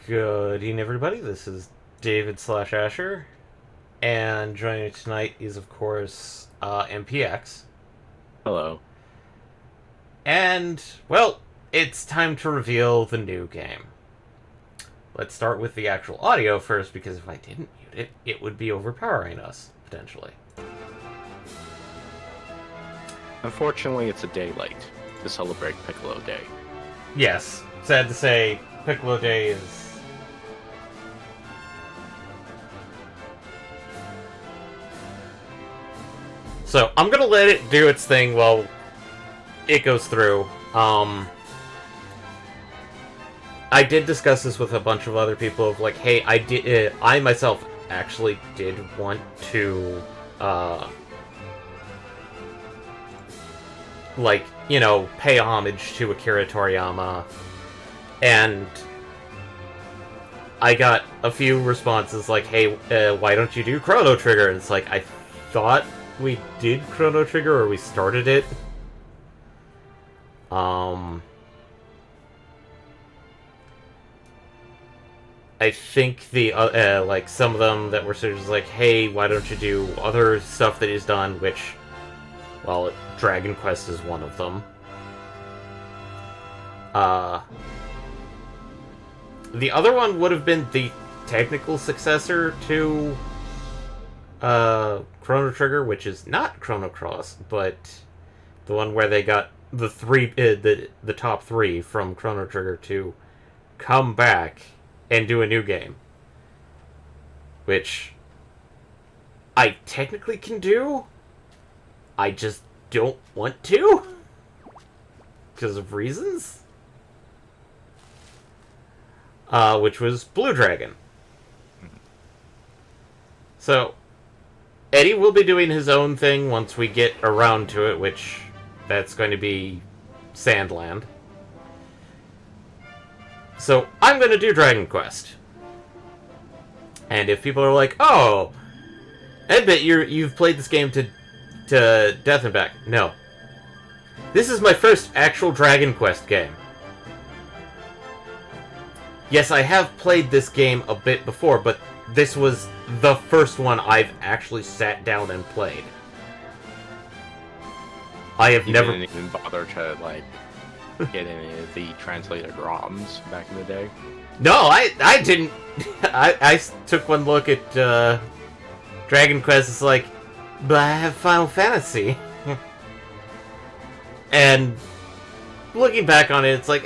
Good evening, everybody. This is David/Asher, and joining me tonight is, of course, MPX. Hello. And, well, it's time to reveal the new game. Let's start with the actual audio first, because if I didn't mute it, it would be overpowering us, potentially. Unfortunately, it's a day late to celebrate Piccolo Day. Yes, sad to say, Piccolo Day is... So, I'm gonna let it do its thing while it goes through. I did discuss this with a bunch of other people of like, hey, I myself actually did want to, like, pay homage to Akira Toriyama, and I got a few responses like, hey, why don't you do Chrono Trigger? And it's like, I thought we did Chrono Trigger, or we started it. I think the like some of them that were sort of just like, hey, why don't you do other stuff that he's done? Which, well, Dragon Quest is one of them. The other one would have been the technical successor to Chrono Trigger, which is not Chrono Cross, but the one where they got the top three from Chrono Trigger to come back and do a new game, which I technically can do. I just don't want to because of reasons. Which was Blue Dragon. So Eddie will be doing his own thing once we get around to it, which that's going to be Sandland. So I'm going to do Dragon Quest. And if people are like, oh, I bet you've played this game to death and back. No. This is my first actual Dragon Quest game. Yes, I have played this game a bit before, but this was the first one I've actually sat down and played. I have never... You didn't even bother to, like, get any of the translated ROMs back in the day? No, I didn't. I took one look at Dragon Quest. It's like, but I have Final Fantasy. And looking back on it, it's like,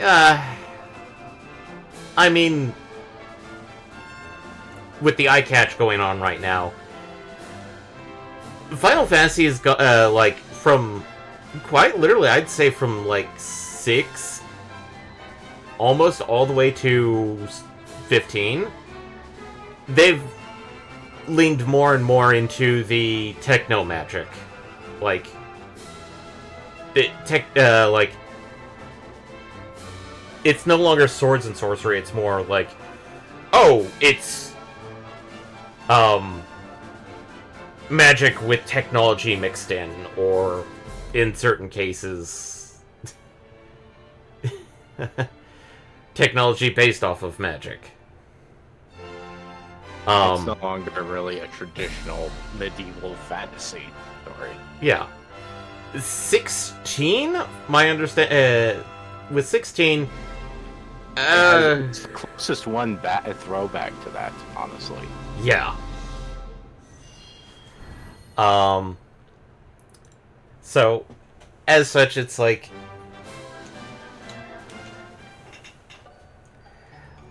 I mean, with the eye catch going on right now, Final Fantasy is like from quite literally, I'd say from like 6 almost all the way to 15. They've leaned more and more into the techno magic, like like it's no longer swords and sorcery. It's more like, oh, it's magic with technology mixed in, or in certain cases, technology based off of magic. It's no longer really a traditional medieval fantasy story. Yeah. 16, my understand with 16, it's the closest one throwback to that, honestly. yeah. So, as such, it's like,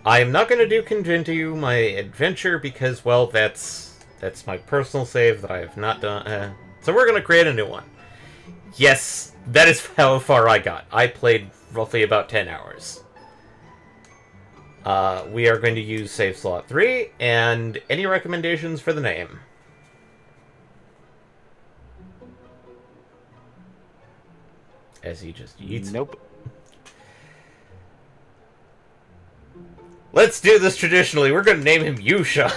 I'm not going to continue my adventure because, well, that's my personal save that I have not done. So we're going to create a new one. Yes, that is how far I got. I played roughly about 10 hours. We are going to use save slot 3, and any recommendations for the name? As he just eats. Nope. Let's do this traditionally. We're going to name him Yusha.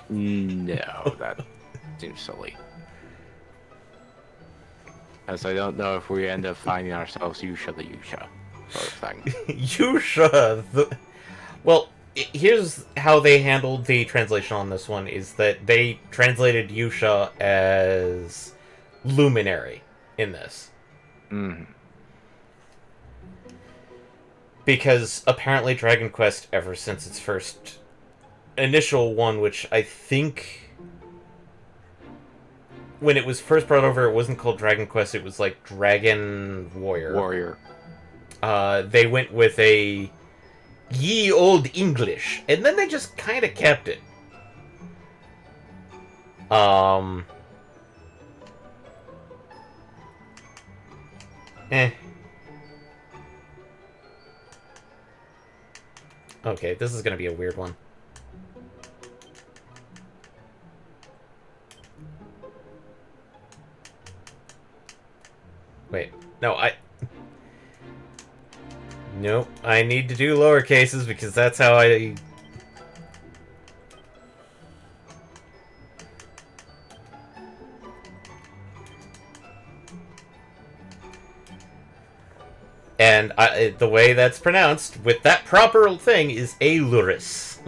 No, that seems silly. As I don't know if we end up finding ourselves Yusha the Yusha sort of thing. Yusha the... Well, here's how they handled the translation on this one: is that they translated Yusha as luminary in this. Mm. Because apparently Dragon Quest, ever since its first initial one, which I think when it was first brought over, it wasn't called Dragon Quest, it was like Dragon Warrior. They went with a ye old English, and then they just kind of kept it. Eh. Okay, this is gonna be a weird one. Wait, no, Nope, I need to do lower cases because that's how I... And the way that's pronounced, with that proper thing, is Aluris.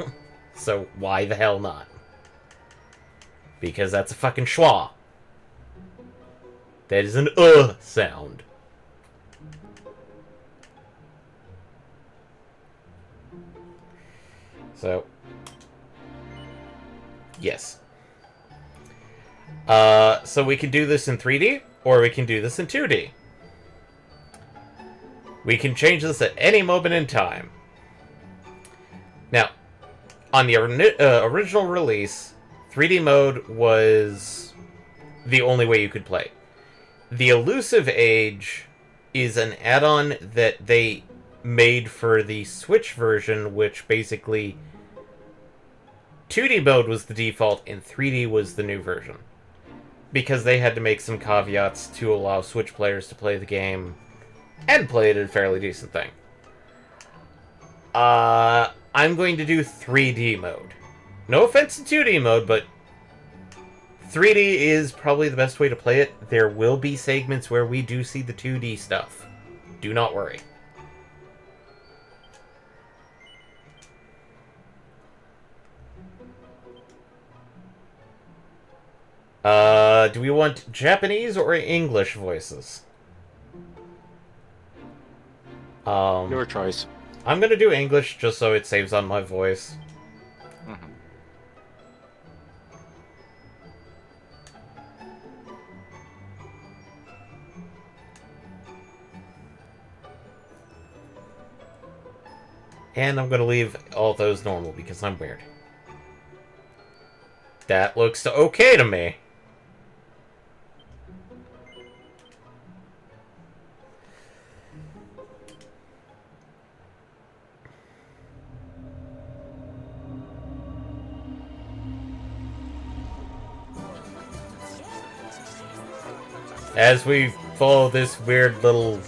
So why the hell not? Because that's a fucking schwa. That is an sound. So, yes. So we can do this in 3D, or we can do this in 2D. We can change this at any moment in time. Now, on the original release, 3D mode was the only way you could play. The Elusive Age is an add-on that they made for the Switch version, which basically 2D mode was the default and 3D was the new version. Because they had to make some caveats to allow Switch players to play the game and play it at a fairly decent thing. I'm going to do 3D mode. No offense to 2D mode, but 3D is probably the best way to play it. There will be segments where we do see the 2D stuff. Do not worry. Do we want Japanese or English voices? Your choice. I'm gonna do English just so it saves on my voice. Mm-hmm. And I'm gonna leave all those normal because I'm weird. That looks okay to me. As we follow this weird little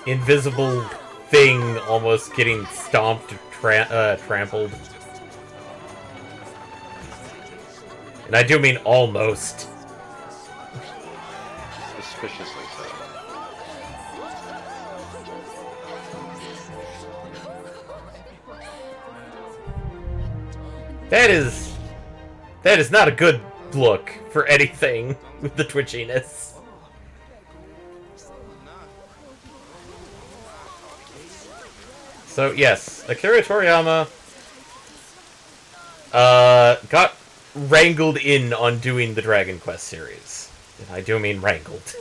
invisible thing almost getting stomped, trampled. And I do mean almost. Suspiciously so. That is not a good look for anything with the twitchiness. So yes, Akira Toriyama got wrangled in on doing the Dragon Quest series. And I do mean wrangled.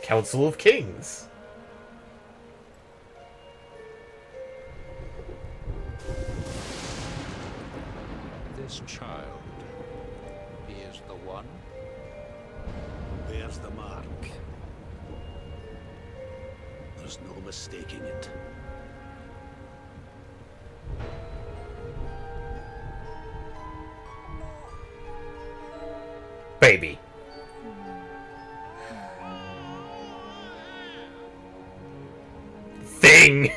Council of Kings. This child, he is the one. There's the mark. There's no mistaking it. Baby. Thing!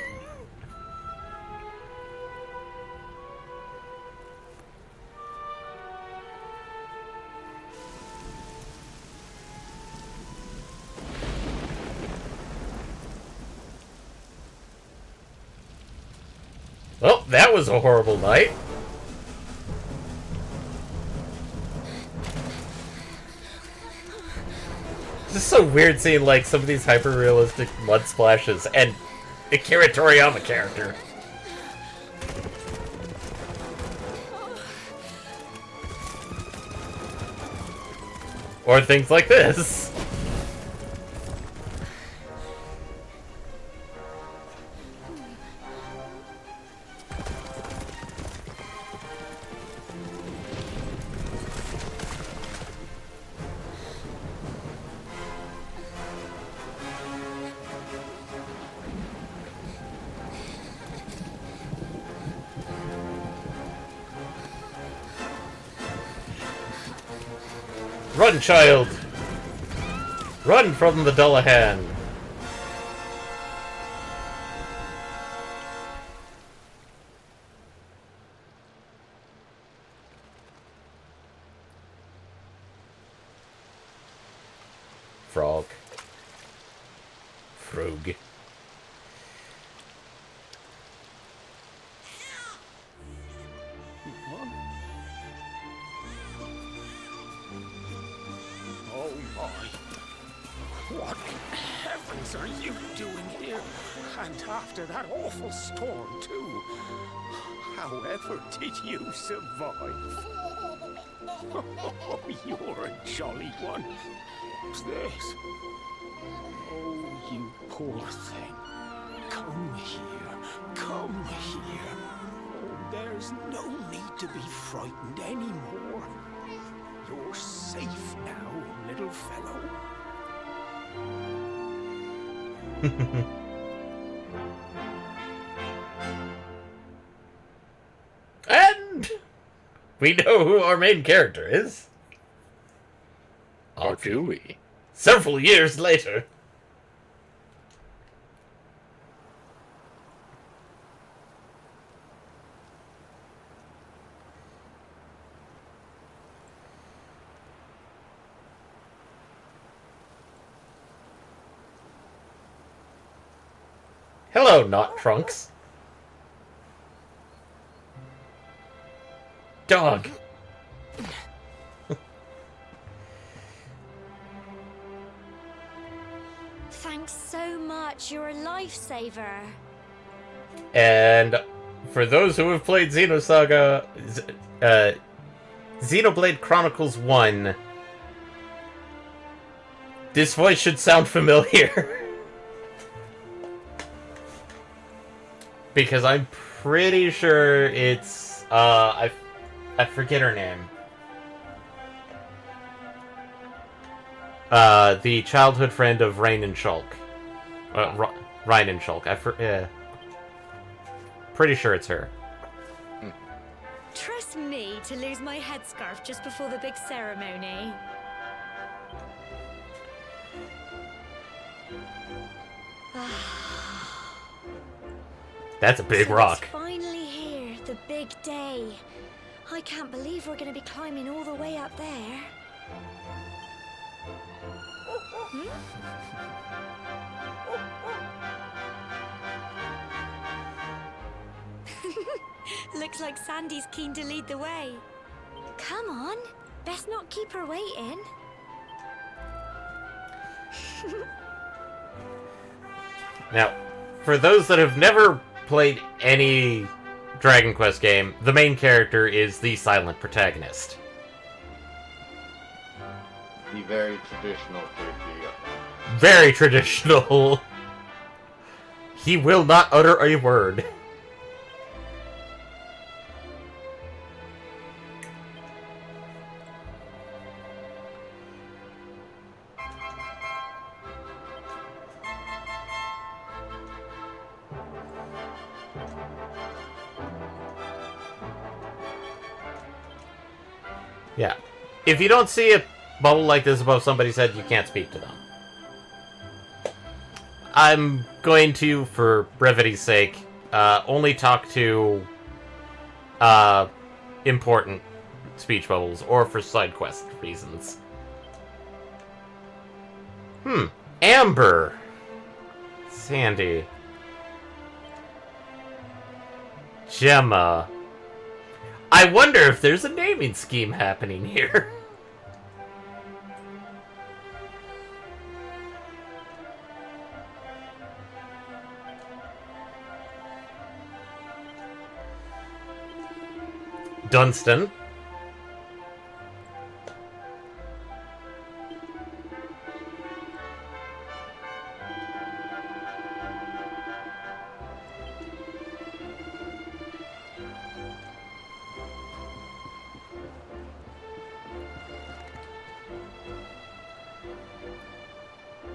Well, that was a horrible night. It's just so weird seeing, like, some of these hyper-realistic mud splashes and Akira Toriyama character. Or things like this. Run, child! Run from the Dullahan! Frog. Frog. Oh my. What in heavens are you doing here? And after that awful storm, too. However did you survive? Oh, you're a jolly one. What's this? Oh, you poor thing. Come here. Come here. Oh, there's no need to be frightened anymore. You're safe now, little fellow. And we know who our main character is. Or do we? Several years later. Hello, Not Trunks. Dog. Thanks so much. You're a lifesaver. And for those who have played Xenosaga, Xenoblade Chronicles 1, this voice should sound familiar. Because I'm pretty sure it's, I forget her name. The childhood friend of Rain and Shulk. Ryan and Shulk. Pretty sure it's her. Trust me to lose my headscarf just before the big ceremony. That's a big So rock. It's finally here, the big day. I can't believe we're going to be climbing all the way up there. Looks like Sandy's keen to lead the way. Come on, best not keep her waiting. Now, for those that have never played any Dragon Quest game, the main character is the silent protagonist. The very traditional 3D. Very traditional. He will not utter a word. Yeah. If you don't see a bubble like this above somebody's head, you can't speak to them. I'm going to, for brevity's sake, only talk to important speech bubbles, or for side quest reasons. Amber. Sandy. Gemma. I wonder if there's a naming scheme happening here. Dunstan.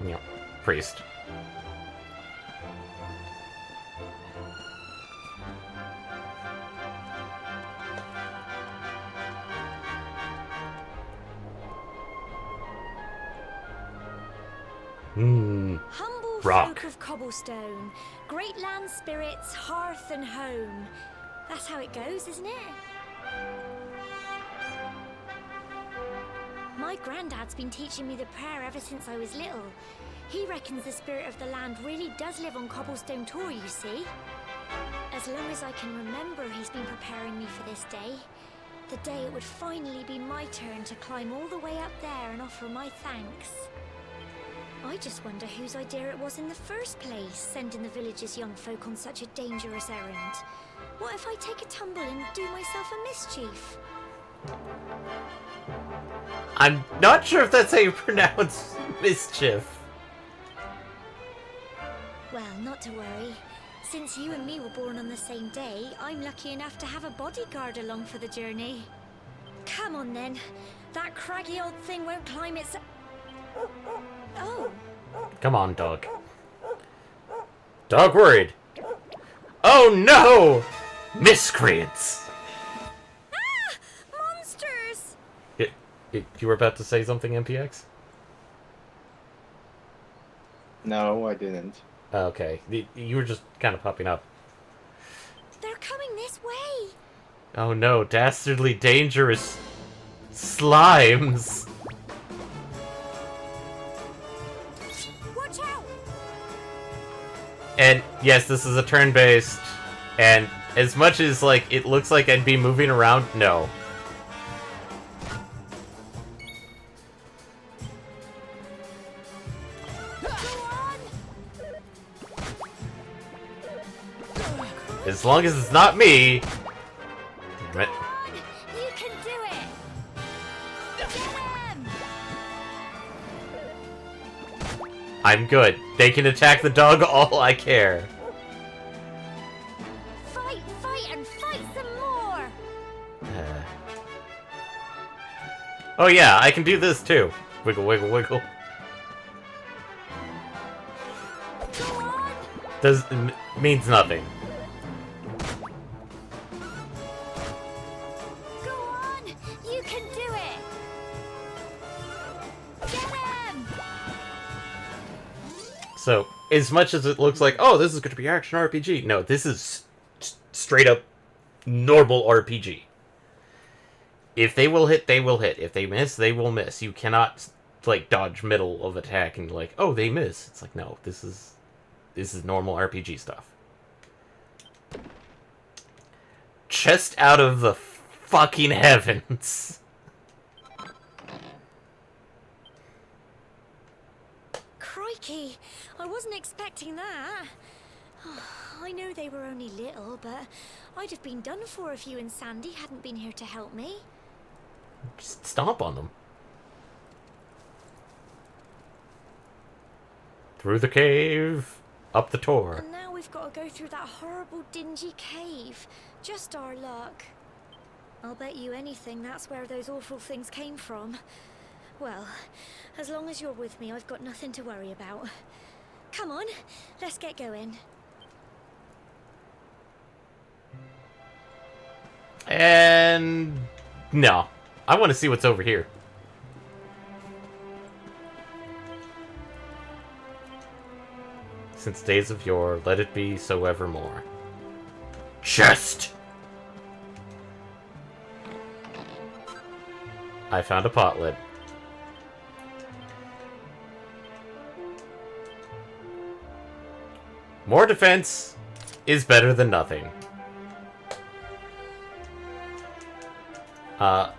Yep. Priest. Humble Rock. folk of cobblestone, great land spirits, hearth and home. That's how it goes, isn't it? My granddad's been teaching me the prayer ever since I was little. He reckons the spirit of the land really does live on Cobblestone Tor, you see. As long as I can remember, he's been preparing me for this day. The day it would finally be my turn to climb all the way up there and offer my thanks. I just wonder whose idea it was in the first place, sending the village's young folk on such a dangerous errand. What if I take a tumble and do myself a mischief? I'm not sure if that's how you pronounce mischief. Well, not to worry. Since you and me were born on the same day, I'm lucky enough to have a bodyguard along for the journey. Come on then. That craggy old thing won't climb its... Oh. Come on, dog. Dog worried. Oh no! Miscreants! Ah! Monsters! You were about to say something, MPX? No, I didn't. Okay. You were just kind of popping up. They're coming this way! Oh no, dastardly dangerous slimes! Watch out! And yes, this is a turn-based, and as much as, like, it looks like I'd be moving around, no. As long as it's not me. Damn it. You can do it! Get them! I'm good. They can attack the dog all I care. Fight, and fight some more! Oh yeah, I can do this too. Wiggle, wiggle, wiggle. Go on! Means nothing. Go on! You can do it! Get him! So, as much as it looks like, oh, this is going to be action RPG, no, this is straight up normal RPG. If they will hit, they will hit. If they miss, they will miss. You cannot, like, dodge middle of attack and, like, oh, they miss. It's like, no, this is normal RPG stuff. Chest out of the fucking heavens. Crikey! I wasn't expecting that. I know they were only little, but I'd have been done for if you and Sandy hadn't been here to help me. Just stomp on them. Through the cave, up the tor. And now we've got to go through that horrible, dingy cave. Just our luck. I'll bet you anything that's where those awful things came from. Well, as long as you're with me, I've got nothing to worry about. Come on, let's get going. And no, I want to see what's over here. Since days of yore, let it be so evermore. Chest! I found a pot lid. More defense is better than nothing. Uh,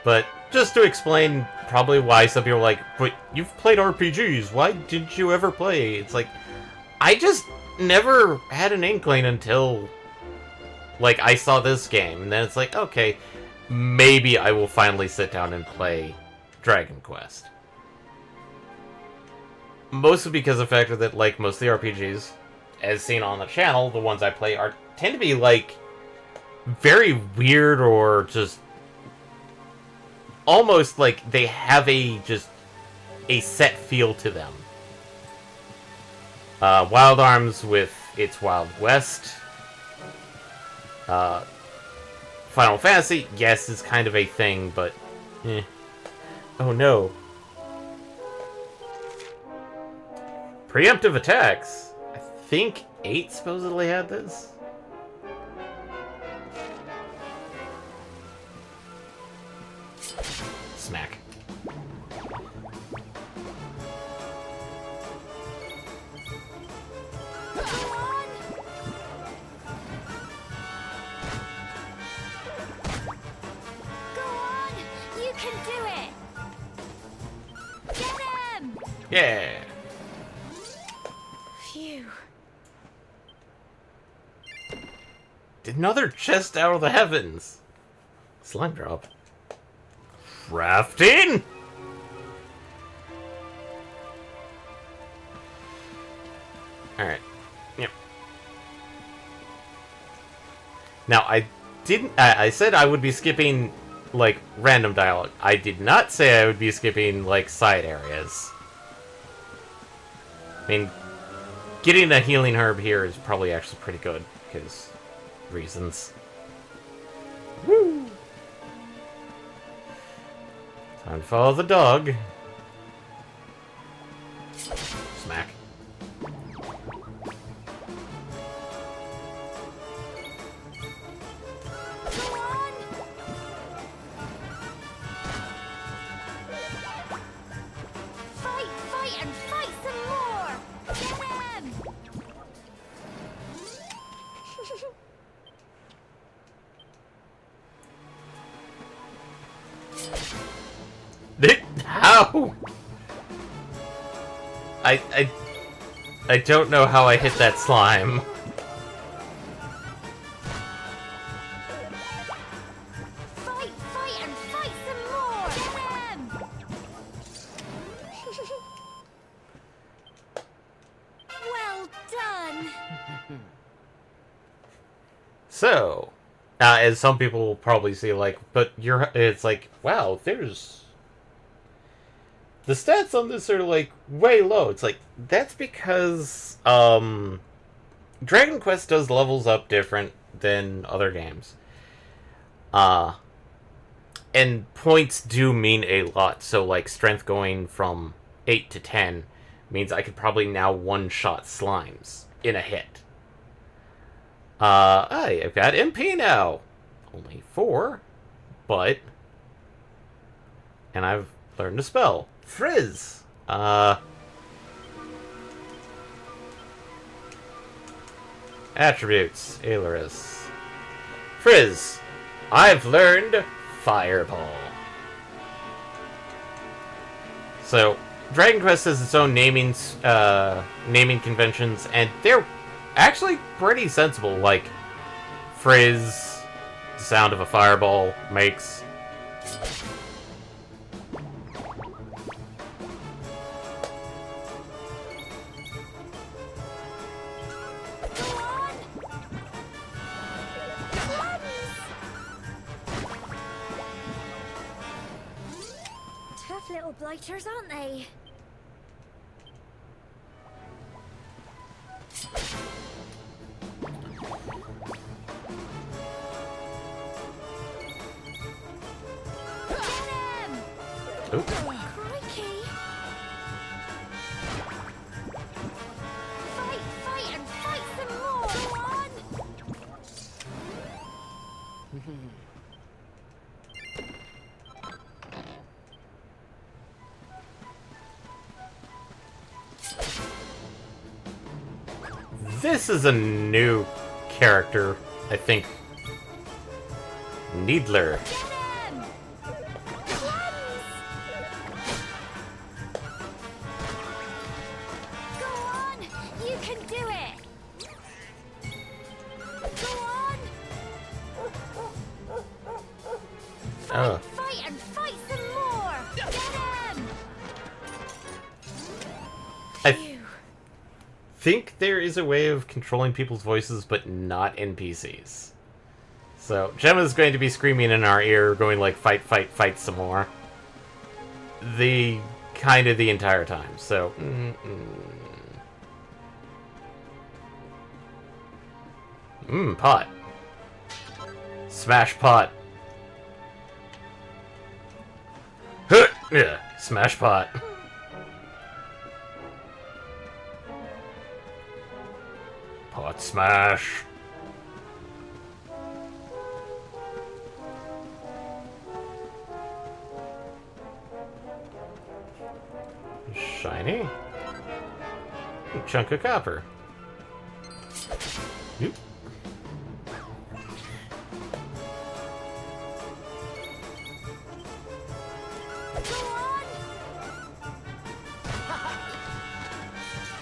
but just to explain probably why some people are like, but you've played RPGs, why didn't you ever play? It's like, I just never had an inkling until, like, I saw this game, and then it's like, okay, maybe I will finally sit down and play Dragon Quest. Mostly because of the fact that, like, most of the RPGs, as seen on the channel, the ones I play, tend to be, like, very weird or just almost like they have a set feel to them. Wild Arms with its Wild West. Final Fantasy, yes, is kind of a thing, but eh. Oh no. Preemptive attacks. I think 8 supposedly had this. Smack. Yeah. Phew. Another chest out of the heavens. Slime drop. Crafting? Alright. Yep. Now, I said I would be skipping, like, random dialogue. I did not say I would be skipping, like, side areas. I mean, getting a healing herb here is probably actually pretty good, because reasons. Woo! Time to follow the dog. Smack. Fight and fight some more! Get him! How? I don't know how I hit that slime. Fight and fight some more! Get him! Well done! So, as some people will probably see, like, but it's like, wow, there's... The stats on this are, like, way low. It's like, that's because, Dragon Quest does levels up different than other games. And points do mean a lot. So, like, strength going from 8 to 10 means I could probably now one-shot slimes in a hit. I've got MP now. Only 4, but... And I've learned a spell. Frizz! Attributes. Ailerus. Frizz. I've learned Fireball. So, Dragon Quest has its own naming conventions, and they're actually pretty sensible. Like, Frizz, the sound of a fireball makes. Tough little blighters, aren't they? Ooh. Crikey! Fight and fight some more! Go on! This is a new character, I think. Needler. Get him! Go on! You can do it! Go on! Oh. Fight and fight some more! Get him! I Phew. think there is a way of controlling people's voices, but not NPCs. So, Gemma's going to be screaming in our ear, going like, fight, fight, fight some more. The entire time, so... pot. Smash pot. Huh, yeah, smash pot. Pot smash. Shiny. Chunk of copper. Oop. Go on!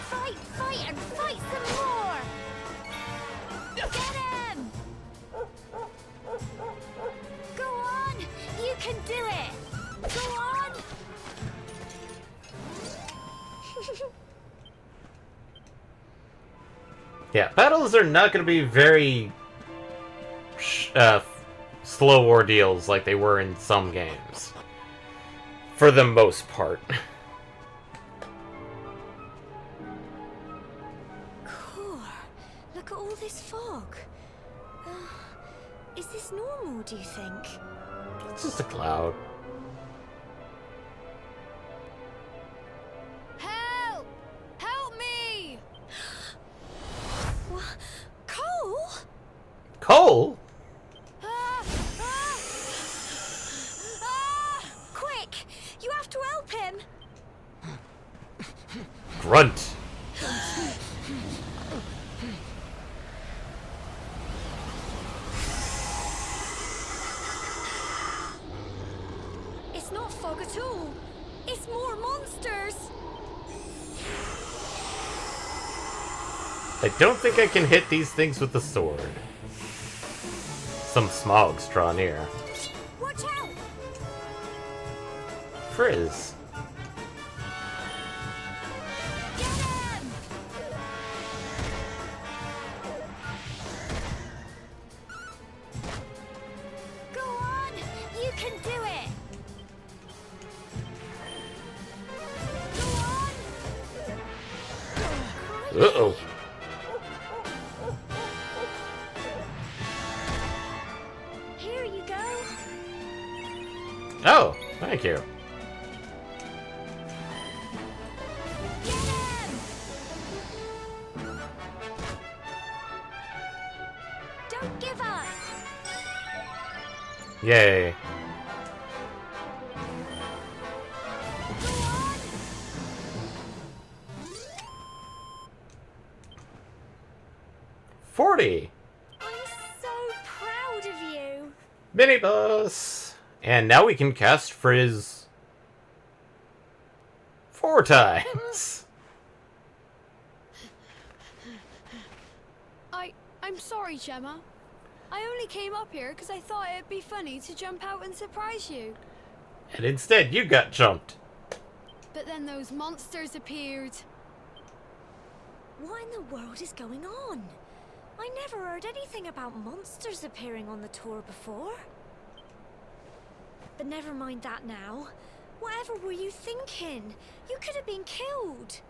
Fight, fight, and fight some more! Get him! Go on! You can do it! Go on! Yeah, battles are not going to be very slow ordeals like they were in some games. For the most part. Cool. Look at all this fog. Is this normal, do you think? It's just a cloud. Help! Help me! What? Cole? Cole? Ah! Ah! Ah! Quick! You have to help him! Grunt. It's not fog at all. It's more monsters. I don't think I can hit these things with the sword. Some smogs draw near. Watch out! Frizz. Get him! Go on! You can do it! Go on! Uh-oh. Here you go. Oh, thank you. Get him! Don't give up. Yay. Go on! 40. I'm so proud of you. Mini boss. And now we can cast Frizz 4 times. I'm sorry, Gemma. I only came up here because I thought it'd be funny to jump out and surprise you. And instead, you got jumped. But then those monsters appeared. What in the world is going on? I never heard anything about monsters appearing on the tour before. But never mind that now. Whatever were you thinking? You could have been killed.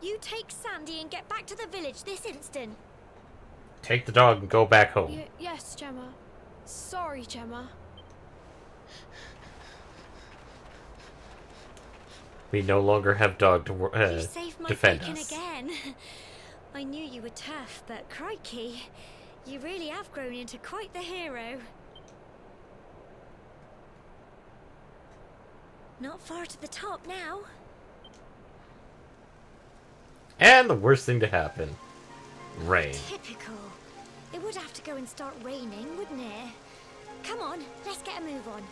You take Sandy and get back to the village this instant. Take the dog and go back home. Yes, Gemma. Sorry, Gemma. We no longer have dog to You saved my defend bacon us. again. I knew you were tough, but crikey, you really have grown into quite the hero. Not far to the top now. And the worst thing to happen. rain. Typical. It would have to go and start raining, wouldn't it? Come on, let's get a move on.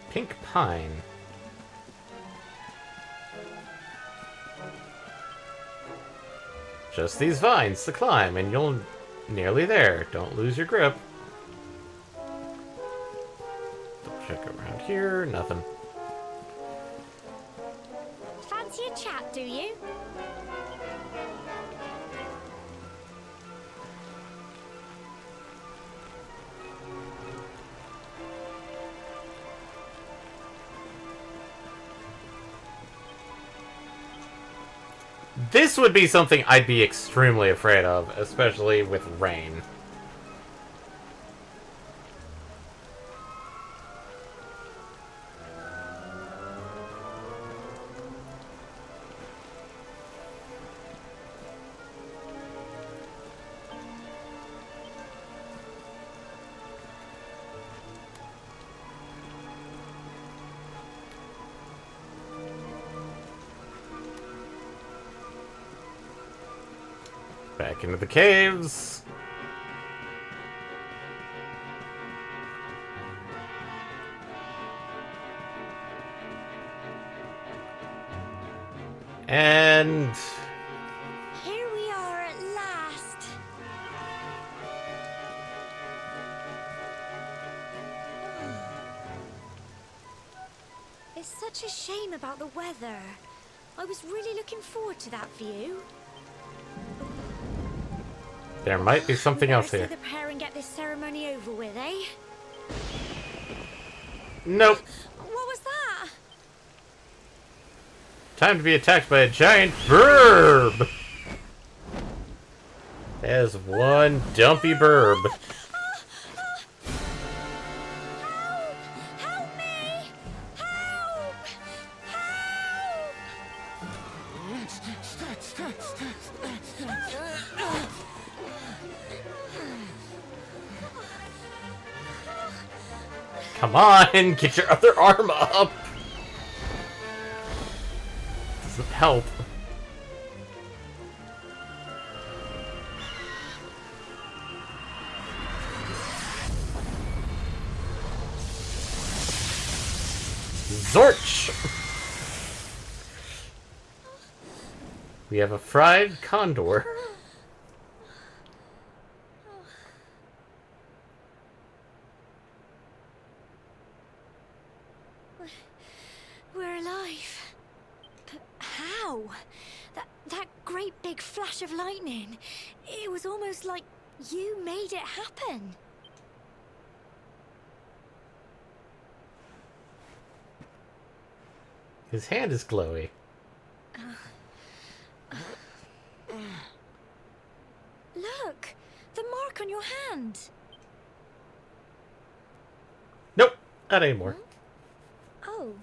Pink pine. Just these vines to climb, and you'll nearly there. Don't lose your grip. Double check around here. Nothing. Fancy a chat, do you? This would be something I'd be extremely afraid of, especially with rain. Back into the caves. And Here we are at last. It's such a shame about the weather. I was really looking forward to that view. there might be something else Better here. see the pair and get this ceremony over with, eh? Nope. What was that? Time to be attacked by a giant burb. There's one dumpy burb. Help me! Help! Come on, get your other arm up. Doesn't help. Zorch! We have a fried condor. We're alive. But how? That great big flash of lightning. It was almost like you made it happen. His hand is glowy. Look, the mark on your hand. Nope, not anymore. Oh,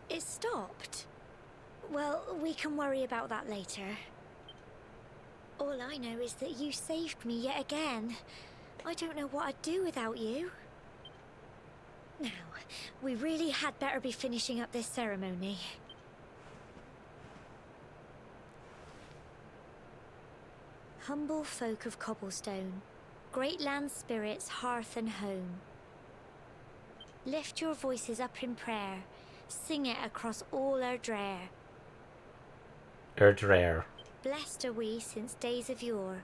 it stopped. Well, we can worry about that later. All I know is that you saved me yet again. I don't know what I'd do without you. Now, we really had better be finishing up this ceremony. Humble folk of cobblestone, great land spirits, hearth and home. Lift your voices up in prayer, sing it across all our drear. Rare. Blessed are we since days of yore,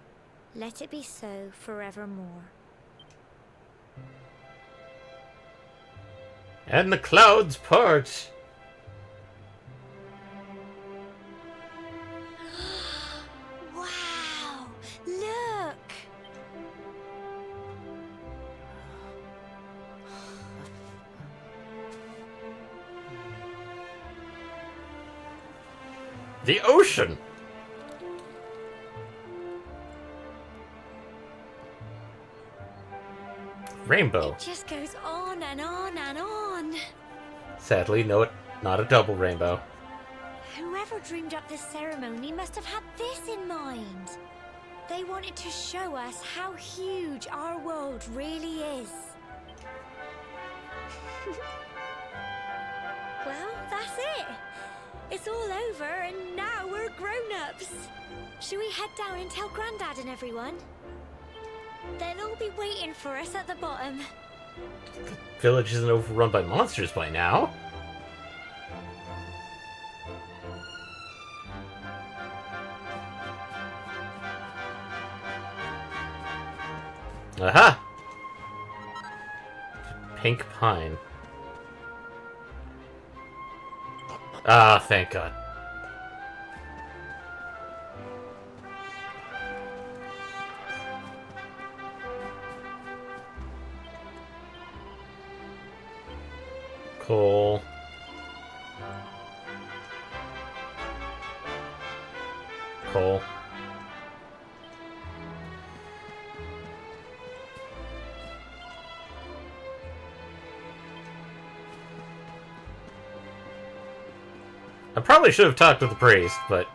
let it be so forevermore. And the clouds part. Wow! Look! The ocean. Rainbow. It just goes on and on and on. Sadly, no, not a double rainbow. Whoever dreamed up this ceremony must have had this in mind. They wanted to show us how huge our world really is. Well, that's it. It's all over, and now we're grown-ups. Should we head down and tell Grandad and everyone? They'll all be waiting for us at the bottom. Village isn't overrun by monsters by now. Aha! Pink pine. Ah, thank God. Cool. Cool. I probably should have talked with the priest, but...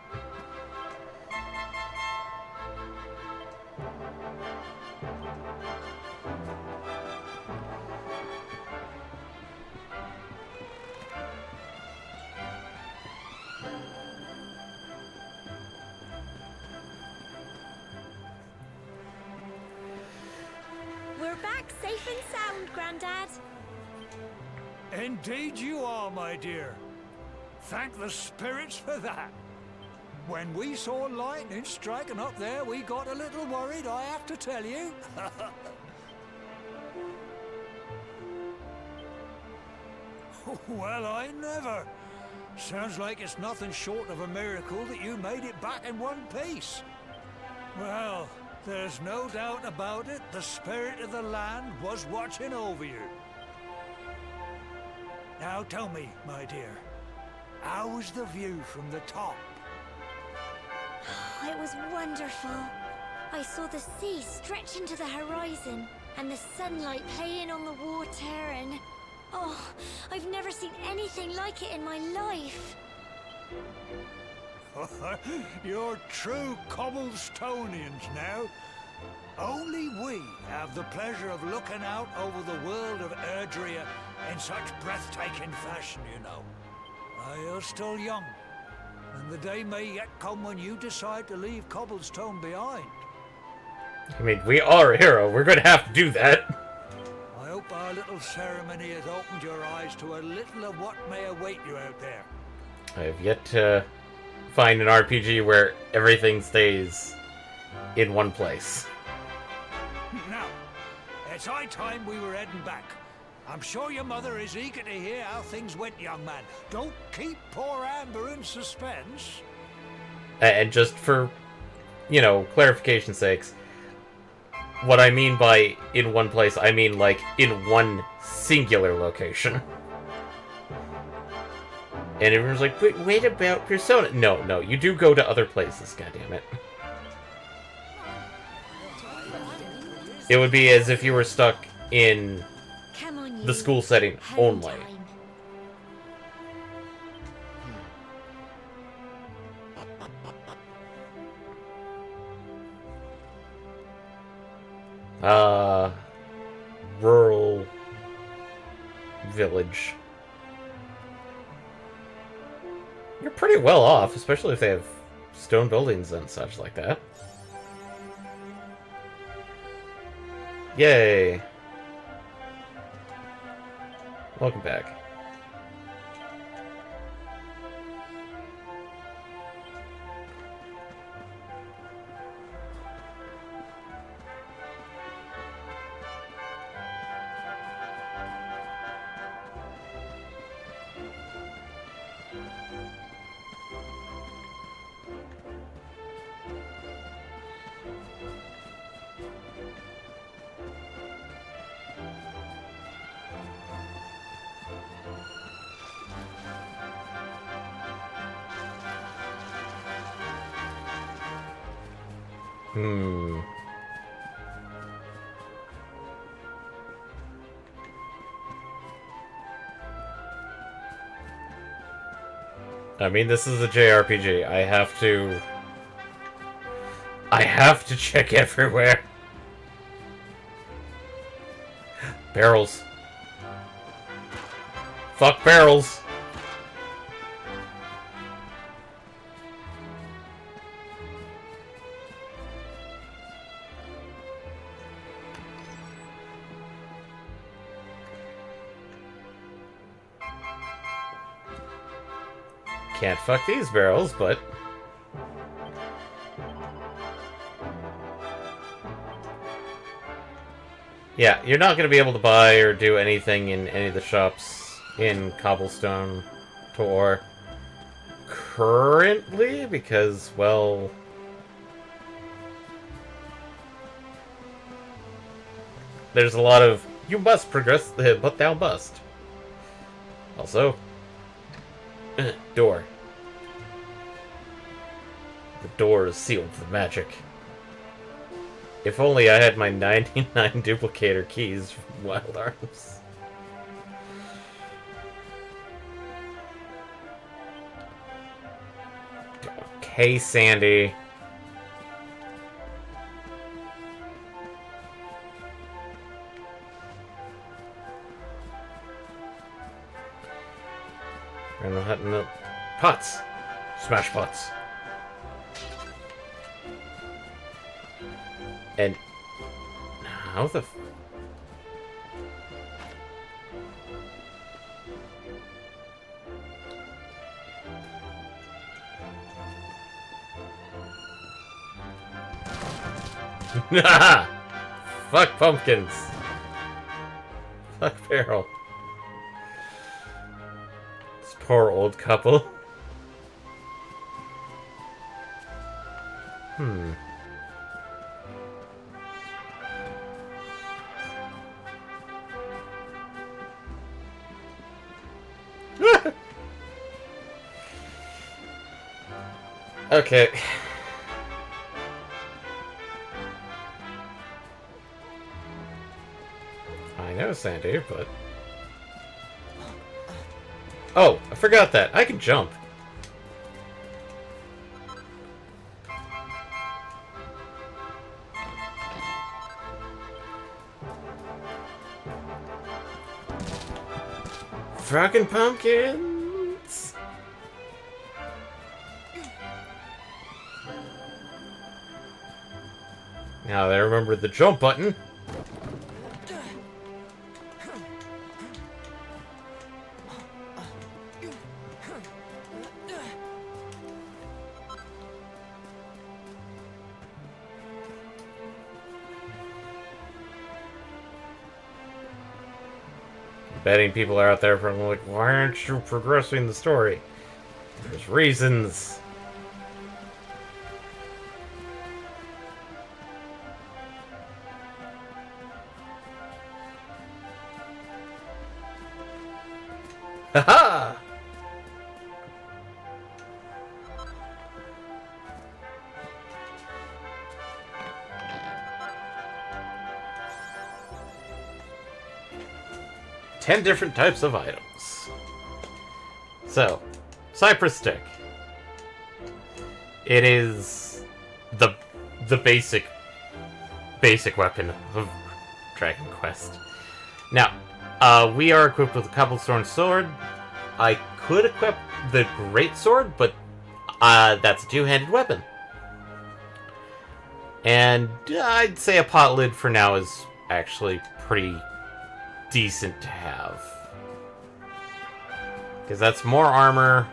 We're back safe and sound, Grandad. Indeed you are, my dear. Thank the spirits for that. When we saw lightning striking up there, we got a little worried, I have to tell you. Well, I never. Sounds like it's nothing short of a miracle that you made it back in one piece. Well, there's no doubt about it, the spirit of the land was watching over you. Now tell me, my dear, how was the view from the top? It was wonderful. I saw the sea stretch into the horizon, and the sunlight playing on the water, and... oh, I've never seen anything like it in my life. You're true Cobblestonians now. Only we have the pleasure of looking out over the world of Erdrea in such breathtaking fashion, you know. You're still young, and the day may yet come when you decide to leave Cobblestone behind. I mean, we are a hero. We're going to have to do that. I hope our little ceremony has opened your eyes to a little of what may await you out there. I have yet to find an RPG where everything stays in one place. Now, it's high time we were heading back. I'm sure your mother is eager to hear how things went, young man. Don't keep poor Amber in suspense. And just for, you know, clarification's sakes, what I mean by in one place, I mean like in one singular location. And everyone's like, wait about Persona. No, you do go to other places, goddammit. It would be as if you were stuck in Come on, you. the school setting Home only. time. Rural village. You're pretty well off, especially if they have stone buildings and such like that. Yay! Welcome back. I mean, this is a JRPG. I have to check everywhere. Fuck barrels. Can't fuck these barrels, but... Yeah, you're not going to be able to buy or do anything in any of the shops in Cobblestone Tor currently, because, well... There's a lot of, you must progress, but thou must. Also, door. The door is sealed with magic. If only I had my 99 duplicator keys from Wild Arms. Okay, Sandy. And the pots. Smash pots. And how the fuck pumpkins. Fuck barrel. This poor old couple. Okay. I know, Sandy, but... Oh, I forgot that. I can jump. Frockin' pumpkins! Now that I remember the jump button. Betting people are out there from like, why aren't you progressing the story? There's reasons. Haha! 10 different types of items. So, Cypress Stick. It is the basic weapon of Dragon Quest. Now, we are equipped with a Cobblestone Sword. I could equip the Great Sword, but that's a two-handed weapon. And I'd say a pot lid for now is actually pretty decent to have. Because that's more armor.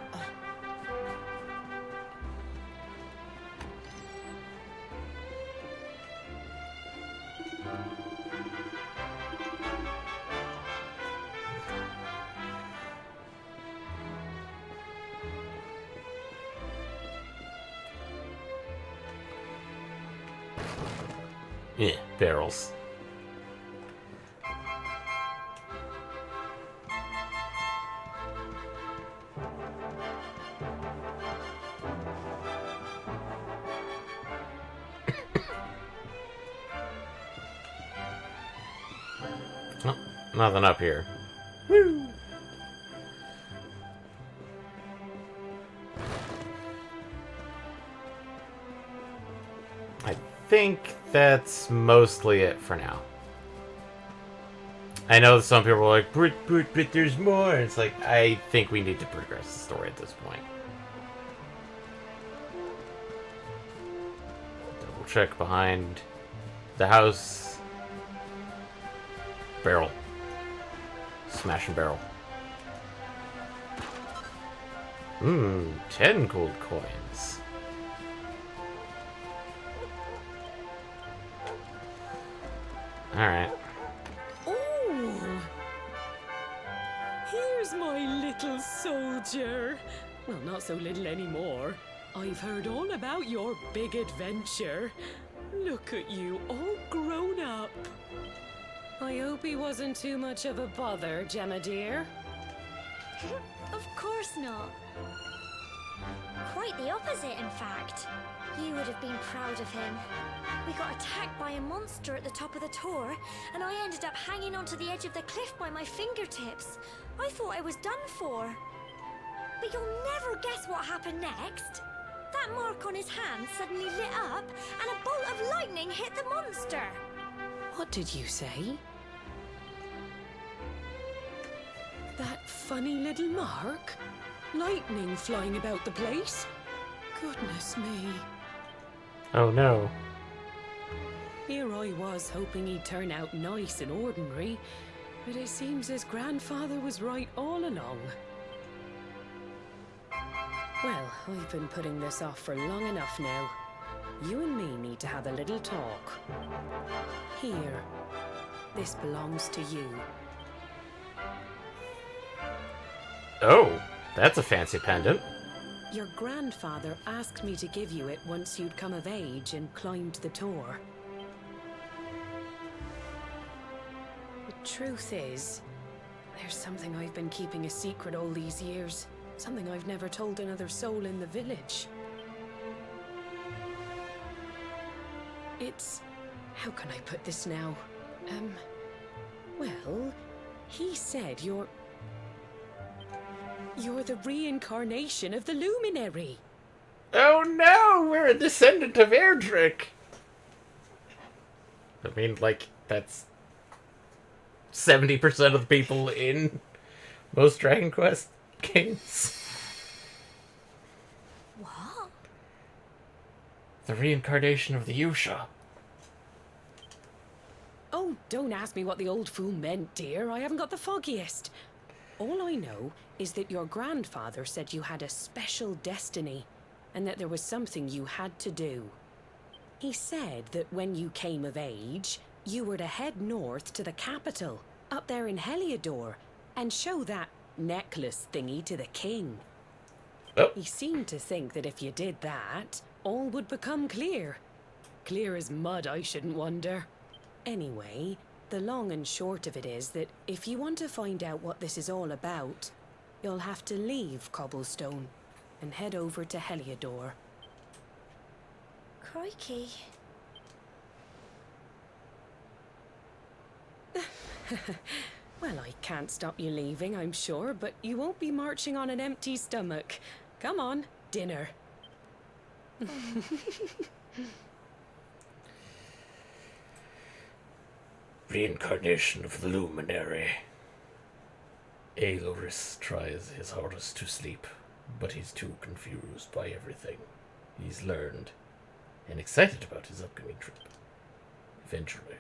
Yeah, barrels. Oh, nothing up here. Woo! I think that's mostly it for now. I know some people are like, but there's more. It's like, I think we need to progress the story at this point. Double check behind the house. Barrel. Smash and barrel. 10 gold coins. Alright. Oh! Here's my little soldier. Well, not so little anymore. I've heard all about your big adventure. Look at you, all grown up. I hope he wasn't too much of a bother, Gemma dear. Of course not. Quite the opposite, in fact. You would have been proud of him. We got attacked by a monster at the top of the tour, and I ended up hanging onto the edge of the cliff by my fingertips. I thought I was done for. But you'll never guess what happened next. That mark on his hand suddenly lit up, and a bolt of lightning hit the monster. What did you say? That funny little mark? Lightning flying about the place? Goodness me. Oh no. Here I was hoping he'd turn out nice and ordinary, but it seems his grandfather was right all along. Well, I've been putting this off for long enough now. You and me need to have a little talk. Here. This belongs to you. Oh, that's a fancy pendant. Your grandfather asked me to give you it once you'd come of age and climbed the tour. The truth is, there's something I've been keeping a secret all these years. Something I've never told another soul in the village. It's... how can I put this now? Well, he said you're the reincarnation of the Luminary. Oh no, we're a descendant of Erdrick. I mean, like, that's 70% of the people in most Dragon Quest games. What? The reincarnation of the Yusha. Oh, don't ask me what the old fool meant, dear. I haven't got the foggiest. All I know is that your grandfather said you had a special destiny, and that there was something you had to do. He said that when you came of age, you were to head north to the capital, up there in Heliodor, and show that necklace thingy to the king. Oh. He seemed to think that if you did that, all would become clear. Clear as mud, I shouldn't wonder. Anyway, the long and short of it is that if you want to find out what this is all about, you'll have to leave Cobblestone and head over to Heliodor. Crikey. Well, I can't stop you leaving, I'm sure, but you won't be marching on an empty stomach. Come on, dinner. Reincarnation of the Luminary. Aloris tries his hardest to sleep, but he's too confused by everything he's learned and excited about his upcoming trip. Eventually.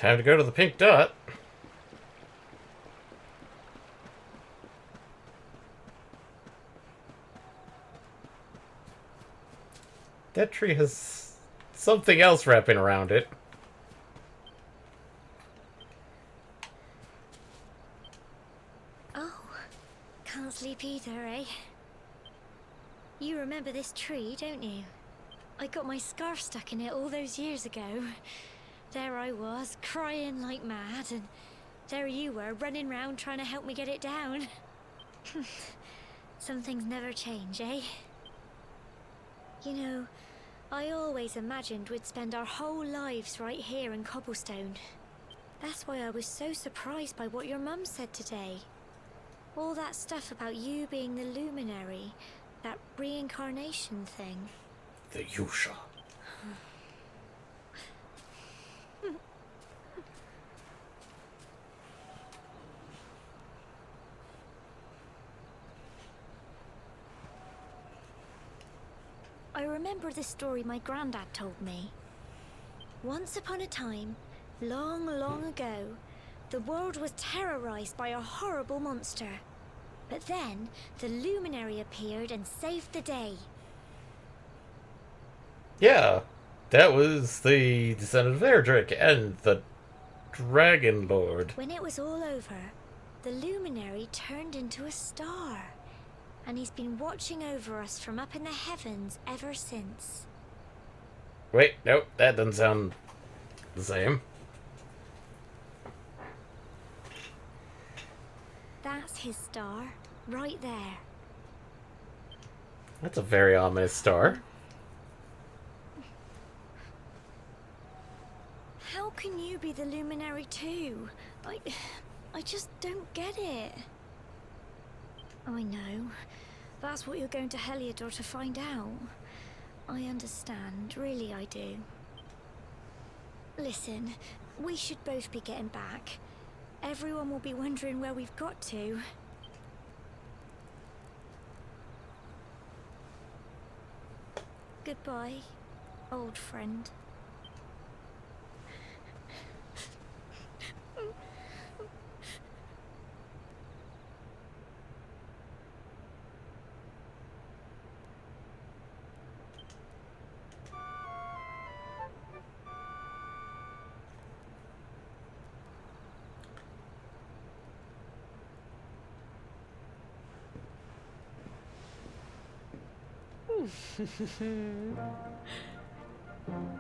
Time to go to the pink dot. That tree has something else wrapping around it. Oh, can't sleep either, eh? You remember this tree, don't you? I got my scarf stuck in it all those years ago. There I was, crying like mad, and there you were, running round trying to help me get it down. Some things never change, eh? You know, I always imagined we'd spend our whole lives right here in Cobblestone. That's why I was so surprised by what your mum said today. All that stuff about you being the luminary, that reincarnation thing. The Yusha. I remember the story my granddad told me. Once upon a time, long, long ago, the world was terrorized by a horrible monster. But then, the luminary appeared and saved the day. Yeah, that was the descendant of Erdrick and the Dragon Lord. When it was all over, the luminary turned into a star. And he's been watching over us from up in the heavens ever since. Wait, nope, that doesn't sound the same. That's his star, right there. That's a very ominous star. How can you be the luminary too? I just don't get it. I know. That's what you're going to Heliodor to find out. I understand, really I do. Listen, we should both be getting back. Everyone will be wondering where we've got to. Goodbye, old friend.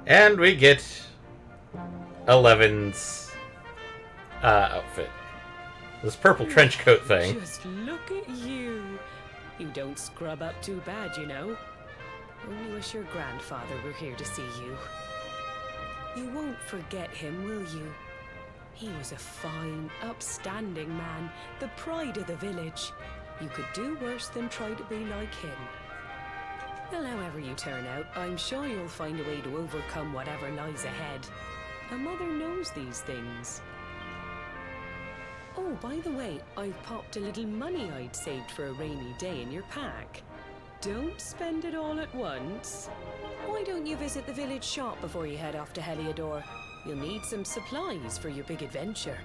And we get 11's outfit. This purple trench coat thing. Just look at you. You don't scrub up too bad, you know. Only wish your grandfather were here to see you. You won't forget him, will you? He was a fine, upstanding man, the pride of the village. You could do worse than try to be like him. Well, however you turn out, I'm sure you'll find a way to overcome whatever lies ahead. A mother knows these things. Oh, by the way, I've popped a little money I'd saved for a rainy day in your pack. Don't spend it all at once. Why don't you visit the village shop before you head off to Heliodor? You'll need some supplies for your big adventure.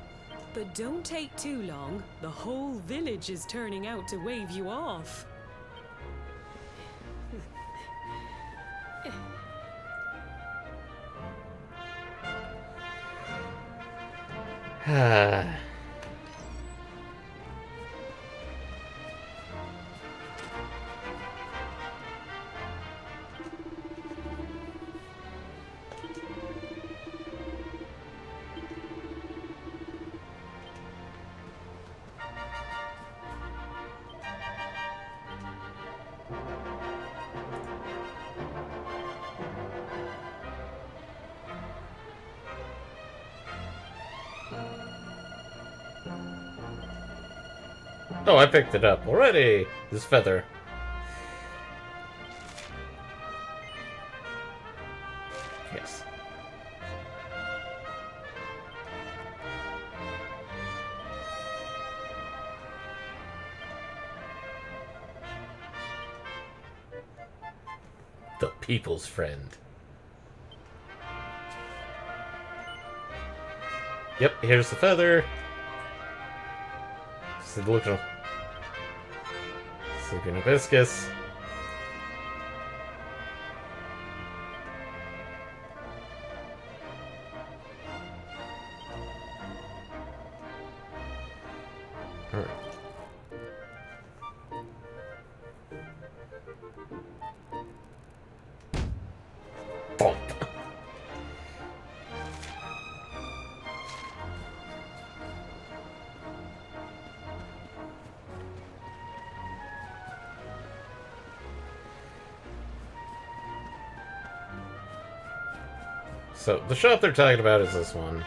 But don't take too long. The whole village is turning out to wave you off. Oh, I picked it up already. This feather. Yes. The people's friend. Yep, here's the feather. Sleeping hibiscus. Alright. Bonk. So, the shop they're talking about is this one.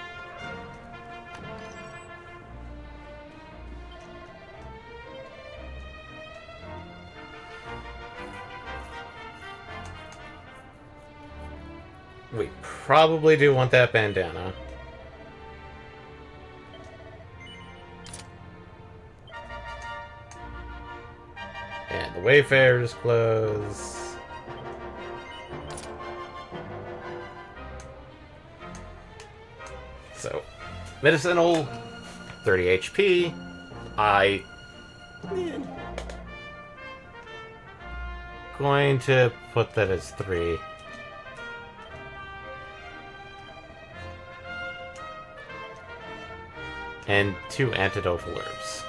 We probably do want that bandana. And the Wayfarer's clothes. So, medicinal, 30 HP. Going to put that as 3. And 2 antidotal herbs.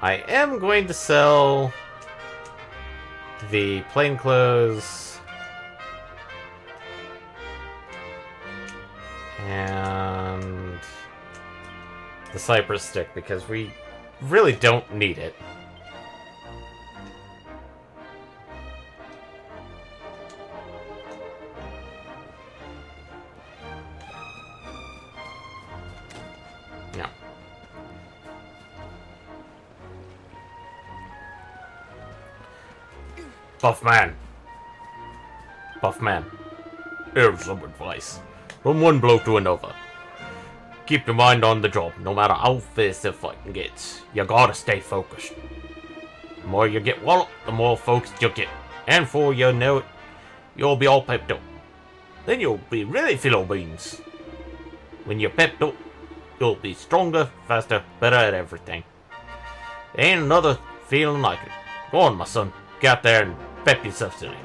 I am going to sell the plainclothes and the cypress stick because we really don't need it. No. Buff man. Here's some advice. From one bloke to another. Keep your mind on the job, no matter how fierce the fighting gets. You gotta stay focused. The more you get walloped, the more focused you'll get. And before you know it, you'll be all pepped up. Then you'll be really filo beans. When you're pepped up, you'll be stronger, faster, better at everything. There ain't another feeling like it. Go on, my son. Get out there and pep yourself today.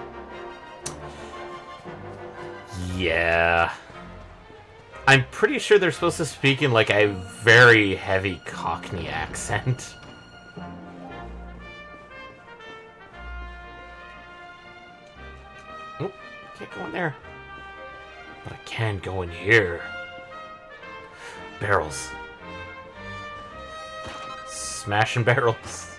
Yeah. I'm pretty sure they're supposed to speak in like a very heavy Cockney accent. Oh, can't go in there. But I can go in here. Barrels. Smashing barrels.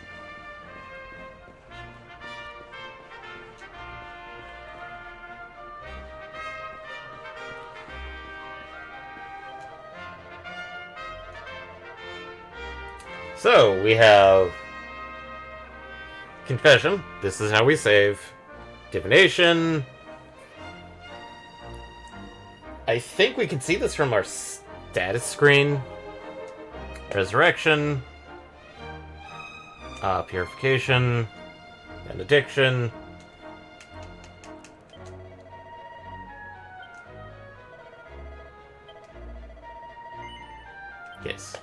So, we have Confession. This is how we save. Divination. I think we can see this from our status screen. Resurrection. Purification. Benediction. Yes.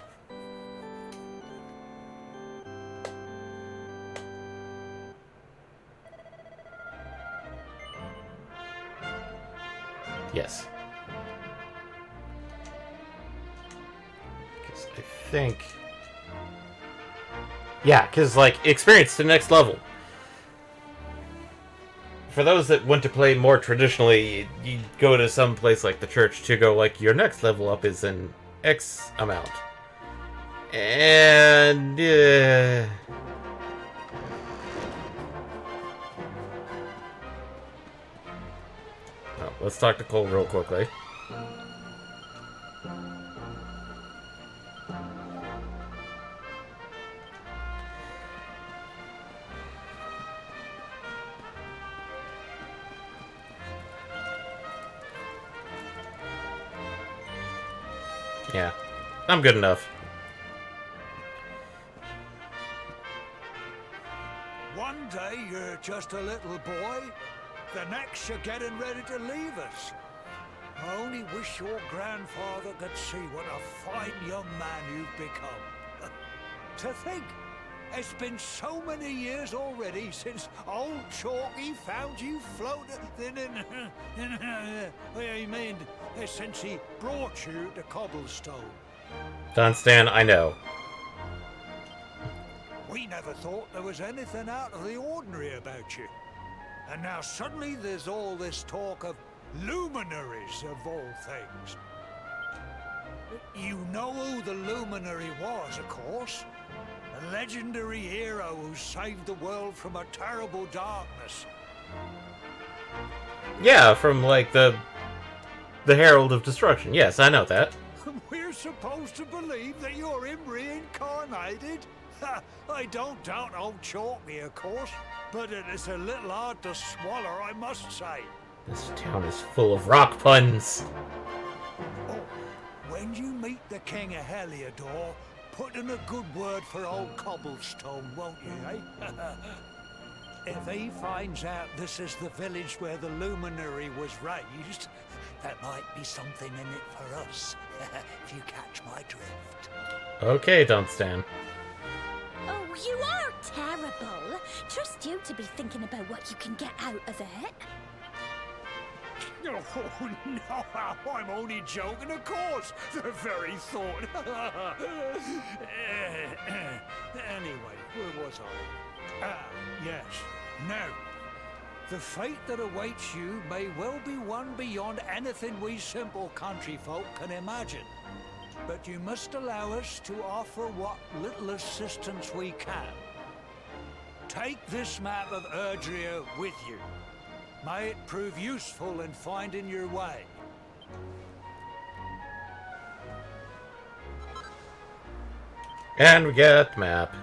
Yes. Because I think... Yeah, because, like, experience to the next level. For those that want to play more traditionally, you go to some place like the church to go, like, your next level up is an X amount. And... let's talk to Cole real quickly. Yeah, I'm good enough. One day you're just a little boy, the next you're getting ready to leave us. I only wish your grandfather could see what a fine young man you've become. To think, it's been so many years already since old Chalky found you floating I mean, since he brought you to Cobblestone. Don Stan, I know. We never thought there was anything out of the ordinary about you. And now suddenly there's all this talk of luminaries of all things. You know who the luminary was, of course. A legendary hero who saved the world from a terrible darkness. Yeah, from like the Herald of Destruction. Yes, I know that. We're supposed to believe that you're him reincarnated? I don't doubt old Chalky, of course, but it is a little hard to swallow, I must say. This town is full of rock puns. Oh, when you meet the King of Heliodor, put in a good word for old Cobblestone, won't you, eh? If he finds out this is the village where the luminary was raised, there might be something in it for us, if you catch my drift. Okay, Don Stan. Oh, you are terrible. Trust you to be thinking about what you can get out of it. Oh, no, I'm only joking, of course. The very thought. Anyway, where was I? Ah, yes. Now, the fate that awaits you may well be one beyond anything we simple country folk can imagine. But you must allow us to offer what little assistance we can. Take this map of Erdrea with you. May it prove useful in finding your way. And we get the map.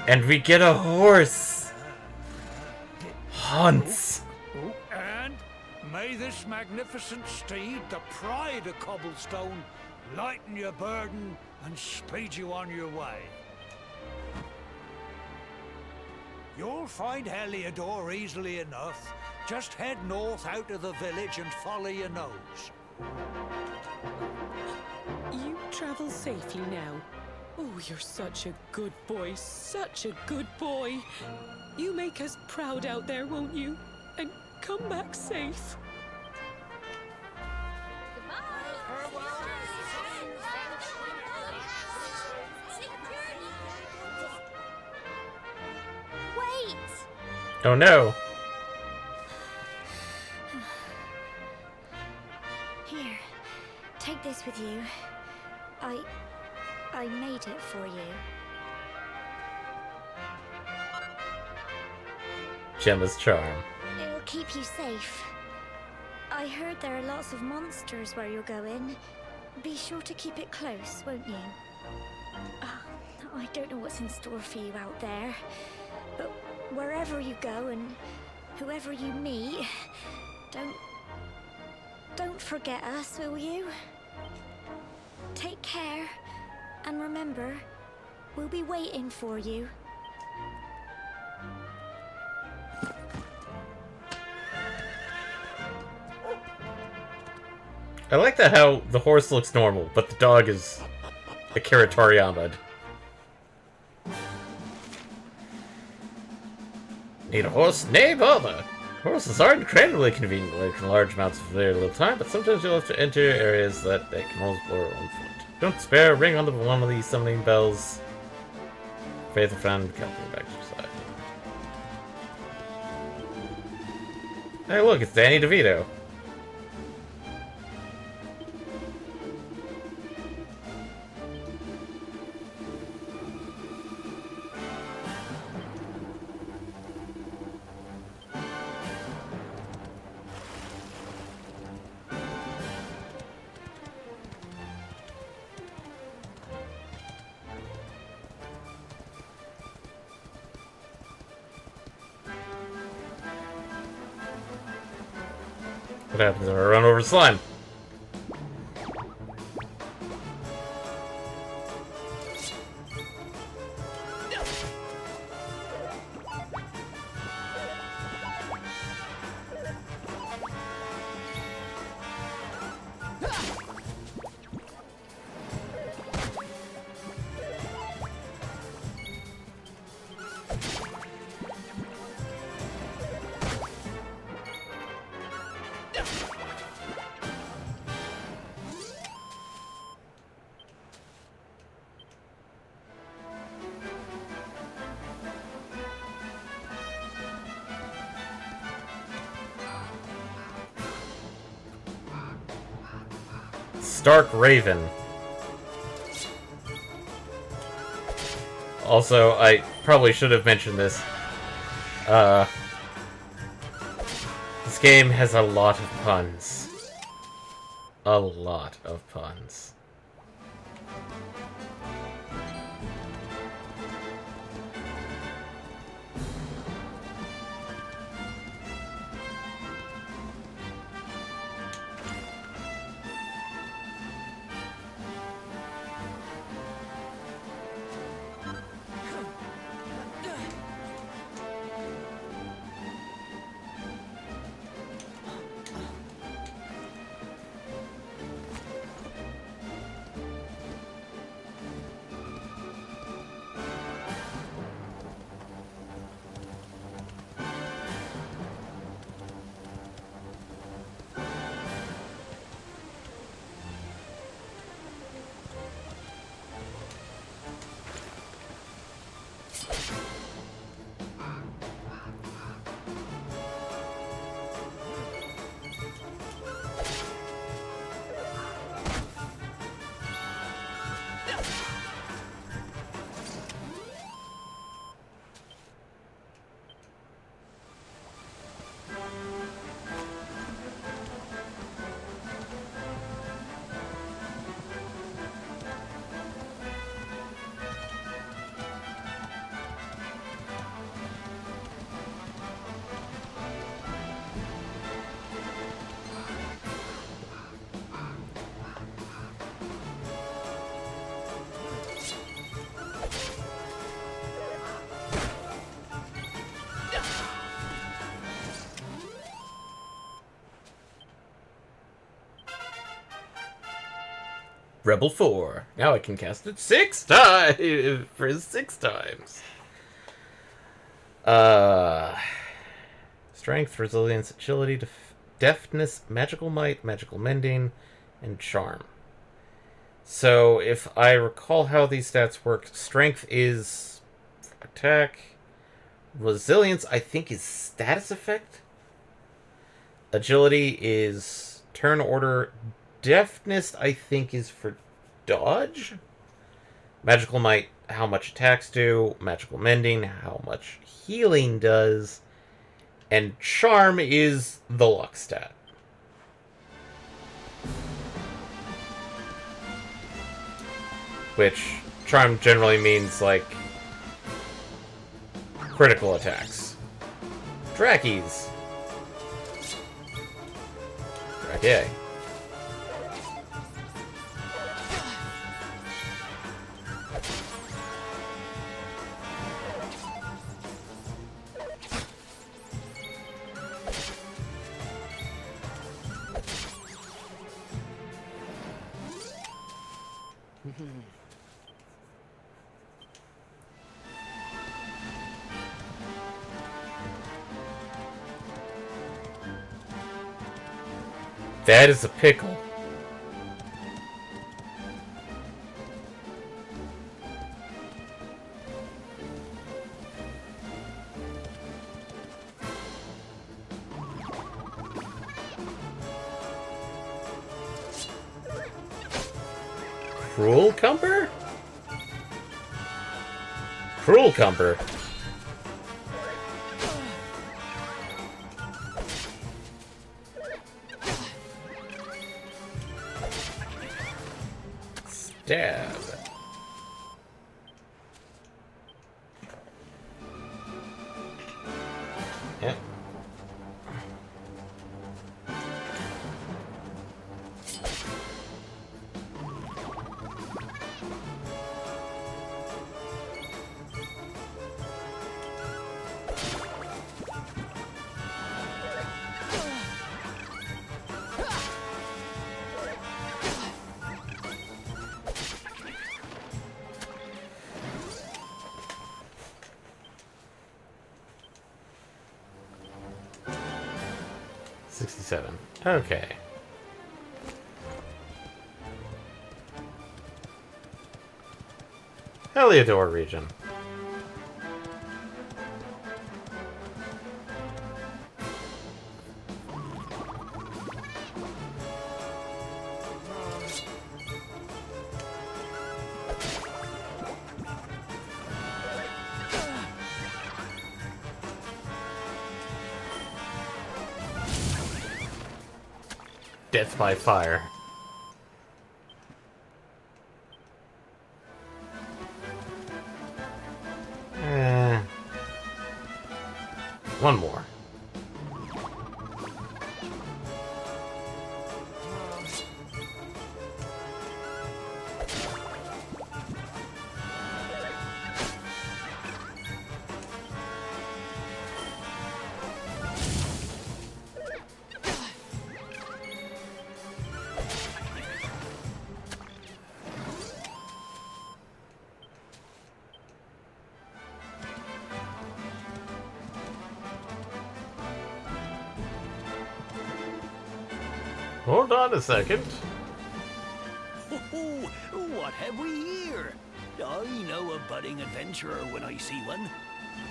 And we get a horse! Hans! And may this magnificent steed, the pride of Cobblestone, lighten your burden and speed you on your way. You'll find Heliodor easily enough. Just head north out of the village and follow your nose. You travel safely now. Oh, you're such a good boy, such a good boy. You make us proud out there, won't you? And come back safe. Wait! Oh no! Here, take this with you. I made it for you. Gemma's charm. It'll keep you safe. I heard there are lots of monsters where you're going. Be sure to keep it close, won't you? I don't know what's in store for you out there, but wherever you go and whoever you meet, don't forget us, will you? Take care, and remember, we'll be waiting for you. I like that how the horse looks normal, but the dog is Akira Toriyama. Need a horse? Nay, bother! Horses are incredibly convenient, like in large amounts of very little time, but sometimes you'll have to enter areas that they can almost explore on foot. Don't despair, ring on one of these summoning bells. Faithful friend, come back to your side. Hey look, it's Danny DeVito. What happens if I run over slime? Stark Raven. Also, I probably should have mentioned this. This game has a lot of puns. A lot of puns. Rebel 4. Now I can cast it 6 times! For 6 times. Strength, resilience, agility, deftness, magical might, magical mending, and charm. So, if I recall how these stats work, strength is attack. Resilience, I think, is status effect. Agility is turn order. Deftness, I think, is for dodge. Magical might, how much attacks do. Magical mending, how much healing does. And charm is the luck stat. Which, charm generally means, like, critical attacks. Drakies. Draki. That is a pickle. Cruel Cumber? Cruel Cumber. Stab. Yep. Okay. Heliodor region. death by fire. One more. Hold on a second. Oh, what have we here? I know a budding adventurer when I see one.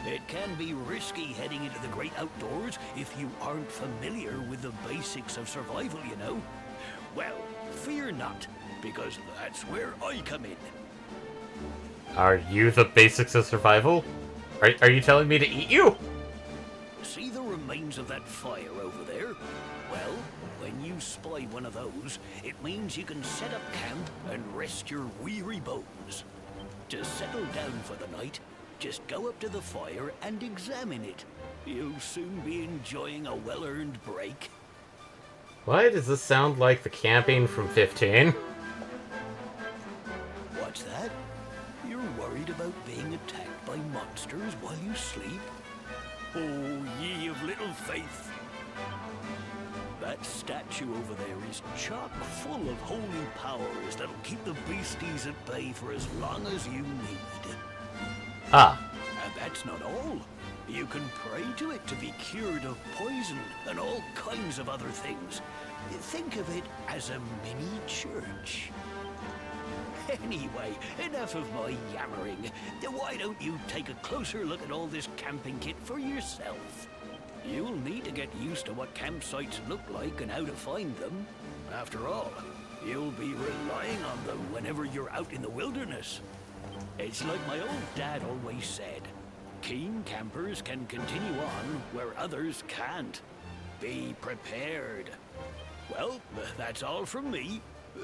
It can be risky heading into the great outdoors if you aren't familiar with the basics of survival, you know. Well, fear not, because that's where I come in. Are you the basics of survival? Are you telling me to eat you? See the remains of that fire over there? Well, when you spy one of those, it means you can set up camp and rest your weary bones. To settle down for the night, just go up to the fire and examine it. You'll soon be enjoying a well-earned break. Why does this sound like the camping from 15? What's that? You're worried about being attacked by monsters while you sleep? Oh, ye of little faith! That statue over there is chock full of holy powers that'll keep the beasties at bay for as long as you need. Ah. And that's not all. You can pray to it to be cured of poison and all kinds of other things. Think of it as a mini church. Anyway, enough of my yammering. Why don't you take a closer look at all this camping kit for yourself? You'll need to get used to what campsites look like and how to find them. After all, you'll be relying on them whenever you're out in the wilderness. It's like my old dad always said, keen campers can continue on where others can't. Be prepared. Well, that's all from me.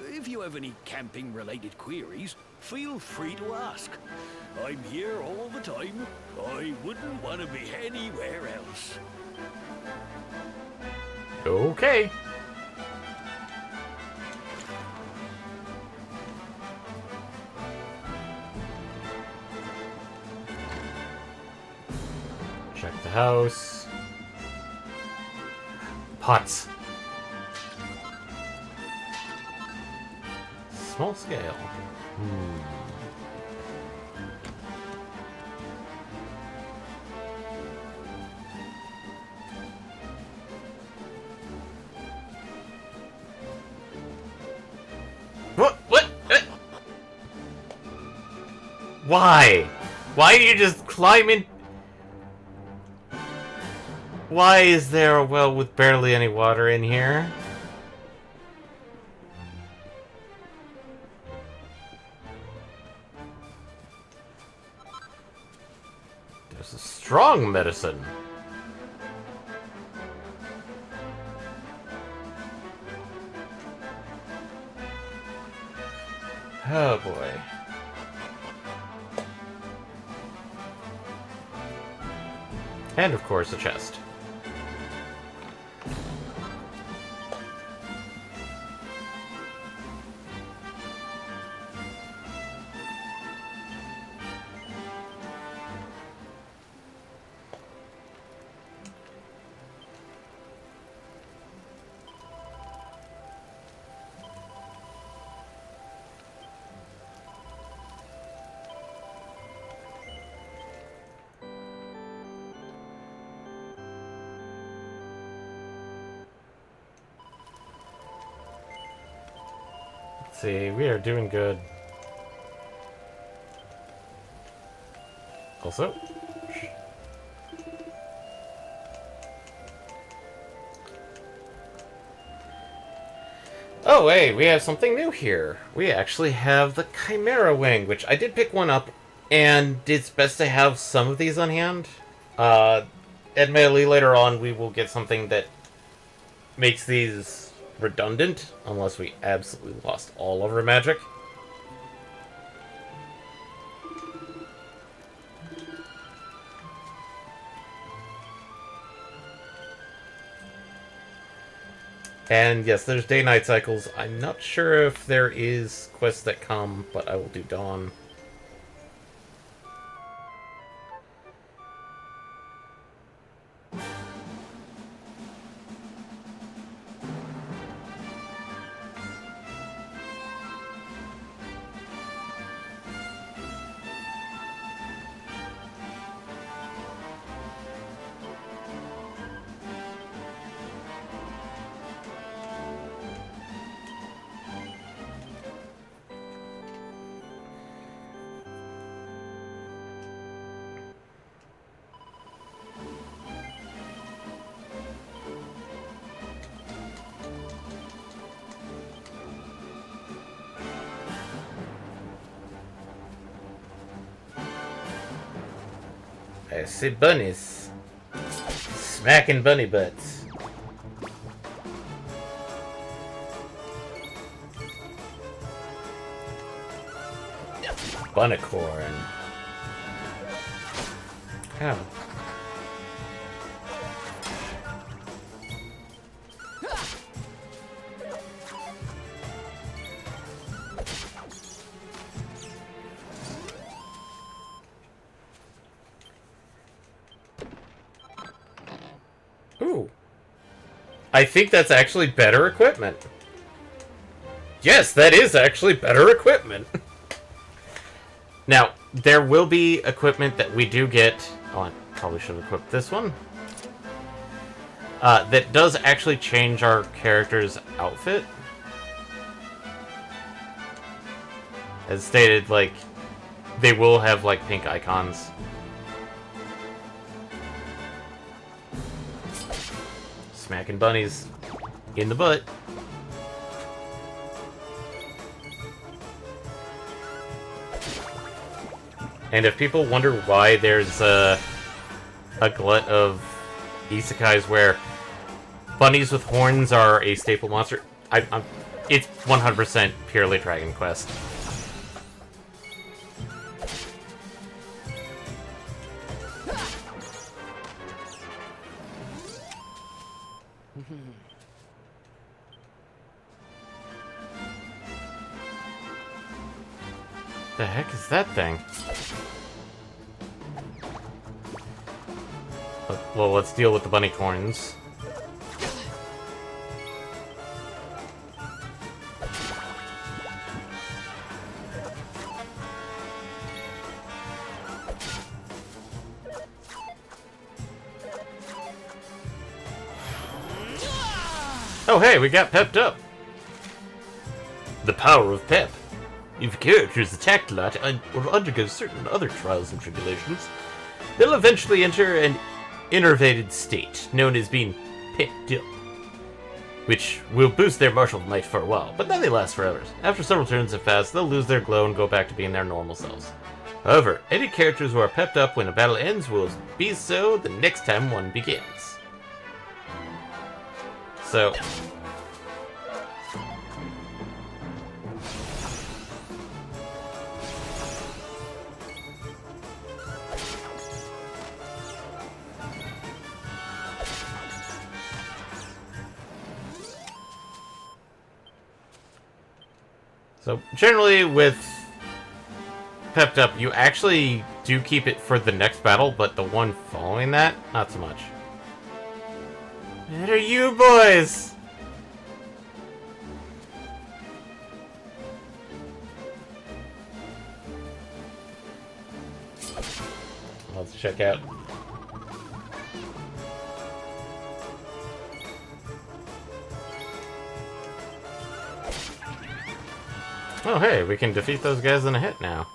If you have any camping-related queries, feel free to ask. I'm here all the time. I wouldn't want to be anywhere else. Okay. Check the house. Pots. Small scale. What? Why? Why do you just climb in? Why is there a well with barely any water in here? There's a strong medicine. Oh boy. And of course a chest. See, we are doing good. Also, oh hey, we have something new here. We actually have the Chimera Wing, which I did pick one up, and it's best to have some of these on hand. Admittedly, later on we will get something that makes these redundant, unless we absolutely lost all of our magic. And yes, there's day-night cycles. I'm not sure if there is quests that come, but I will do dawn. I see bunnies. Smacking bunny butts. Bunnicorn. How? Ooh. I think that's actually better equipment. Yes, that is actually better equipment. Now, there will be equipment that we do get... Oh, I probably should have equipped this one. That does actually change our character's outfit. As stated, like, they will have, like, pink icons. Smacking bunnies in the butt. And if people wonder why there's a glut of isekais where bunnies with horns are a staple monster, it's 100% purely Dragon Quest. The heck is that thing? Well, let's deal with the bunny corns. Oh hey, we got pepped up! The power of pep. If characters attack a lot or undergo certain other trials and tribulations, they'll eventually enter an innervated state, known as being pepped up, which will boost their martial might for a while, but then they last forever. After several turns have passed, they'll lose their glow and go back to being their normal selves. However, any characters who are pepped up when a battle ends will be so the next time one begins. So... So, generally with Pepped Up, you actually do keep it for the next battle, but the one following that, not so much. What are you boys? Let's check out. Oh hey, we can defeat those guys in a hit now.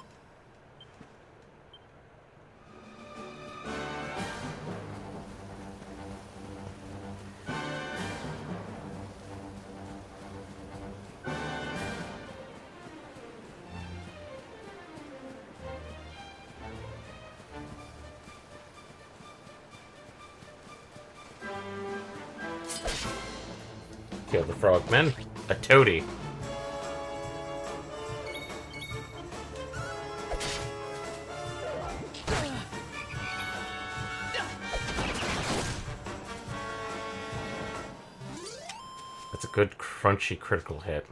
Kill the frogmen. A toady. That's a good crunchy critical hit.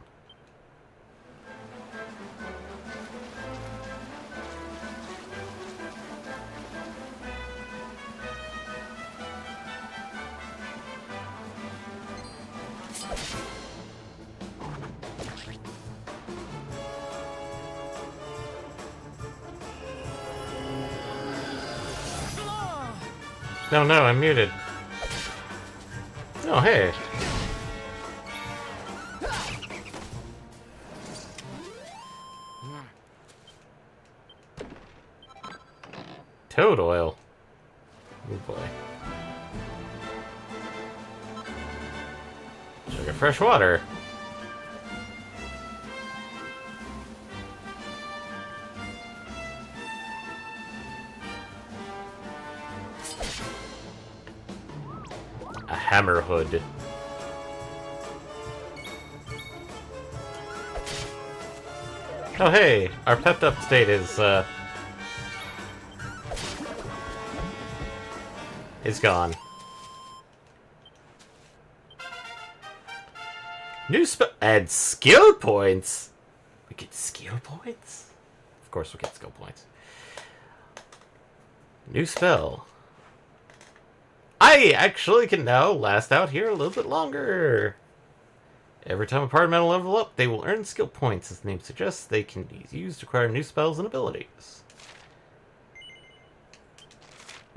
No, no, I'm muted. Oh, hey. Toad oil. Oh boy. Sugar fresh water. A hammer hood. Oh hey, our pepped up state is gone. New spell. Add skill points. We get skill points? Of course we get skill points. New spell. I actually can now last out here a little bit longer. Every time a party member level up, they will earn skill points. As the name suggests, they can be used to acquire new spells and abilities.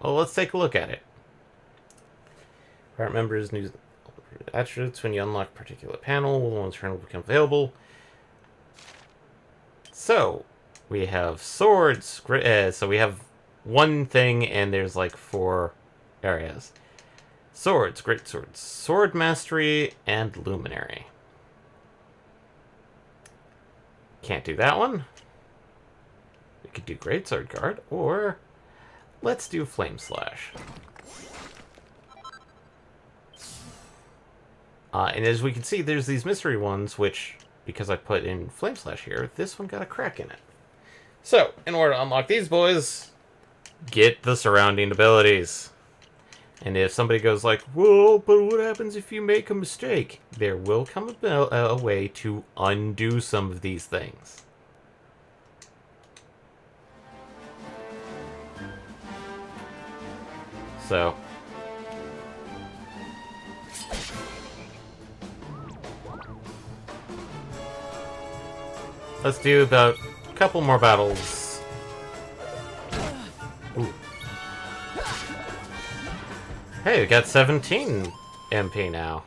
Well, let's take a look at it. Party members' new attributes when you unlock a particular panel, one turn will become available. So, we have swords. So we have one thing, and there's like 4 areas. Swords, great swords, sword mastery, and luminary. Can't do that one. We could do great sword guard, or let's do flame slash. And as we can see, there's these mystery ones, which, because I put in flame slash here, this one got a crack in it. So, in order to unlock these boys, get the surrounding abilities. And if somebody goes like, whoa, but what happens if you make a mistake? There will come a way to undo some of these things. So, let's do about a couple more battles. Ooh. Hey, we got 17 MP now.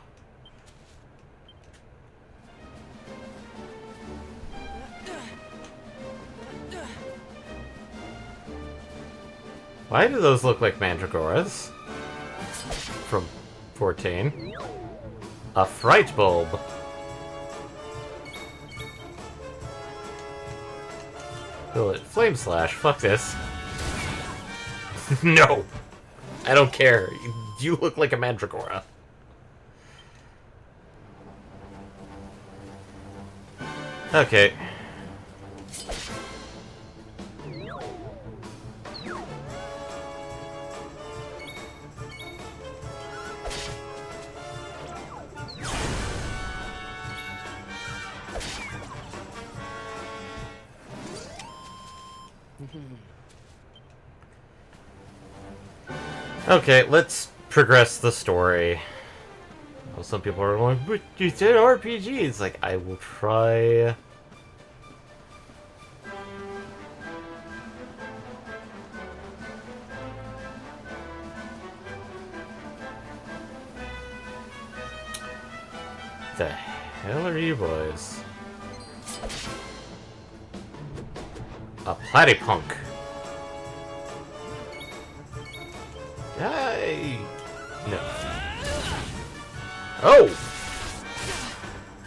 Why do those look like mandragoras? From 14. A fright bulb. Bullet flame slash. Fuck this. No! I don't care. You look like a mandragora. Okay. Okay, let's progress the story. Well, some people are going, but you said RPG. It's like, I will try. The hell are you boys? A platypunk. Hey! No. Oh!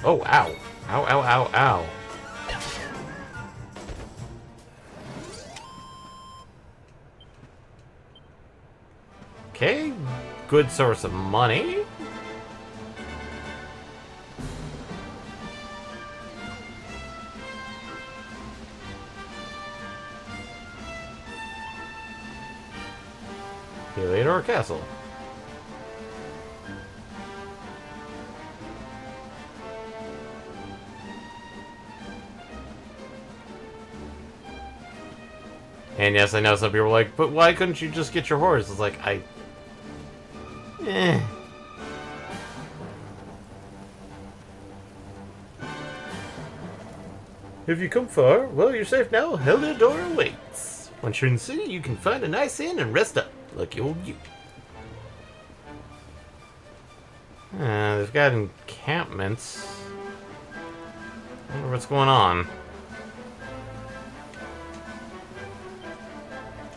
Oh, ow. Ow, ow, ow, ow. Okay, good source of money. Heliodor Castle. And yes, I know some people are like, but why couldn't you just get your horse? It's like, Have you come far? Well, you're safe now. Heliodor awaits. Once you're in the city, you can find a nice inn and rest up. Lucky old you. They've got encampments. I wonder what's going on.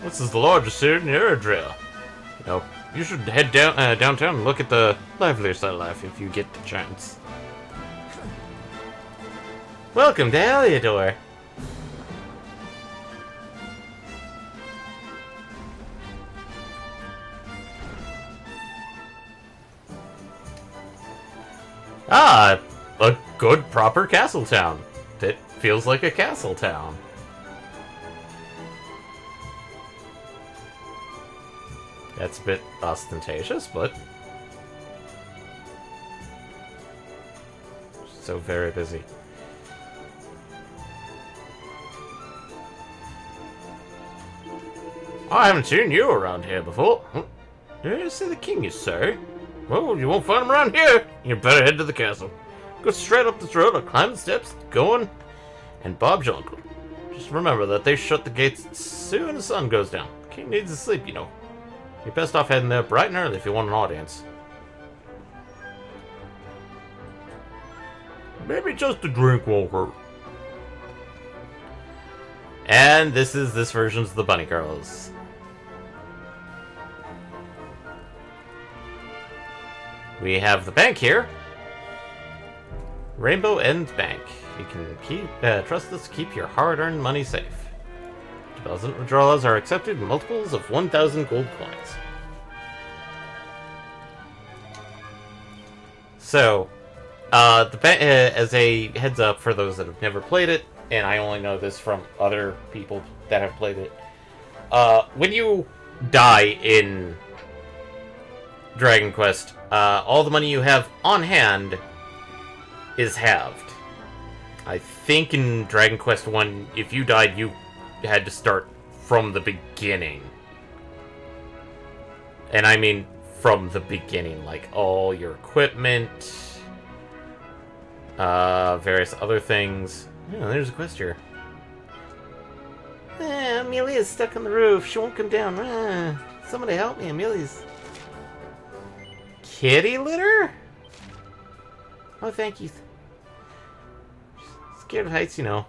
This is the largest city in Eredria. You know, you should head downtown and look at the livelier side of life if you get the chance. Welcome to Heliodor. Ah, a good proper castle town. It feels like a castle town. That's a bit ostentatious, but so very busy. I haven't seen you around here before. Did I say the king is sorry? Well, you won't find him around here. You better head to the castle. Go straight up this road or climb the steps, going, and Bob's your uncle. Just remember that they shut the gates as soon as the sun goes down. The king needs to sleep, you know. You're best off heading there bright and early if you want an audience. Maybe just a drink won't hurt. And this version's of the Bunny Girls. We have the bank here. Rainbow End Bank. You can trust us to keep your hard-earned money safe. Deposit withdrawals are accepted in multiples of 1,000 gold coins. So, as a heads up for those that have never played it, and I only know this from other people that have played it, when you die in Dragon Quest, all the money you have on hand is halved. I think in Dragon Quest 1, if you died, you had to start from the beginning. And I mean from the beginning, like all your equipment, various other things. Yeah, there's a quest here. Amelia's stuck on the roof. She won't come down. Somebody help me. Amelia's... Kitty litter? Oh, thank you. Scared of heights, you know.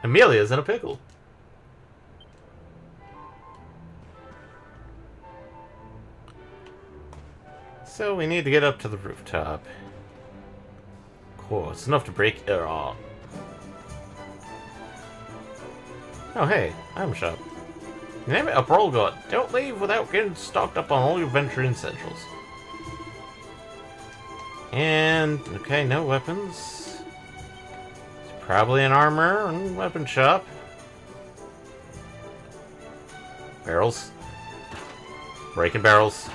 Amelia's in a pickle. So we need to get up to the rooftop. Cool, it's enough to break it all. Oh hey, item shop. Name it a brawl god. Don't leave without getting stocked up on all your venture essentials. And, okay, no weapons. It's probably an armor and weapon shop. Barrels. Breaking barrels.